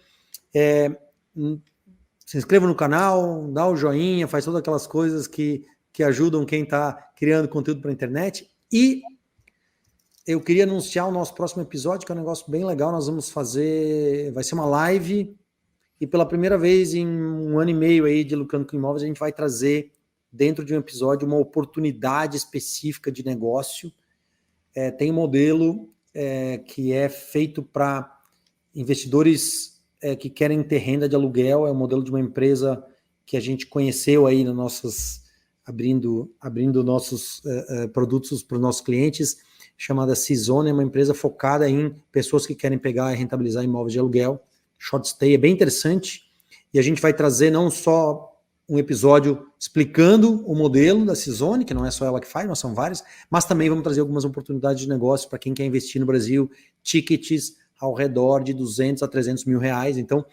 Se inscreva no canal, dá o joinha, faz todas aquelas coisas que ajudam quem está criando conteúdo para a internet. E eu queria anunciar o nosso próximo episódio, que é um negócio bem legal. Nós vamos fazer... Vai ser uma live e pela primeira vez em 1 ano e meio aí de Lucrando com Imóveis, a gente vai trazer dentro de um episódio uma oportunidade específica de negócio. Tem um modelo que é feito para investidores que querem ter renda de aluguel, é um modelo de uma empresa que a gente conheceu aí no abrindo nossos produtos para os nossos clientes, chamada Cizone, é uma empresa focada em pessoas que querem pegar e rentabilizar imóveis de aluguel. Short stay é bem interessante, e a gente vai trazer não só um episódio explicando o modelo da Cizone, que não é só ela que faz, mas são várias, mas também vamos trazer algumas oportunidades de negócio para quem quer investir no Brasil, tickets ao redor de 200 a 300 mil reais. Então,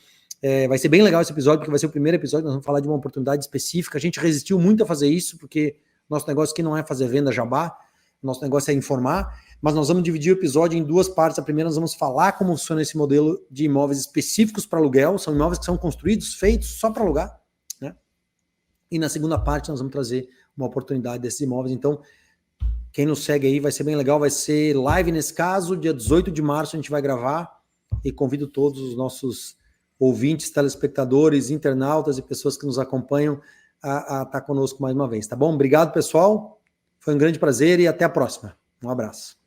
vai ser bem legal esse episódio, porque vai ser o primeiro episódio, nós vamos falar de uma oportunidade específica. A gente resistiu muito a fazer isso, porque nosso negócio aqui não é fazer venda jabá, nosso negócio é informar, mas nós vamos dividir o episódio em 2 partes. A primeira, nós vamos falar como funciona esse modelo de imóveis específicos para aluguel, são imóveis que são construídos, feitos só para alugar, né? E na segunda parte, nós vamos trazer uma oportunidade desses imóveis. Então, quem nos segue aí vai ser bem legal, vai ser live nesse caso, dia 18 de março a gente vai gravar, e convido todos os nossos ouvintes, telespectadores, internautas e pessoas que nos acompanham a estar conosco mais uma vez, tá bom? Obrigado, pessoal, foi um grande prazer e até a próxima. Um abraço.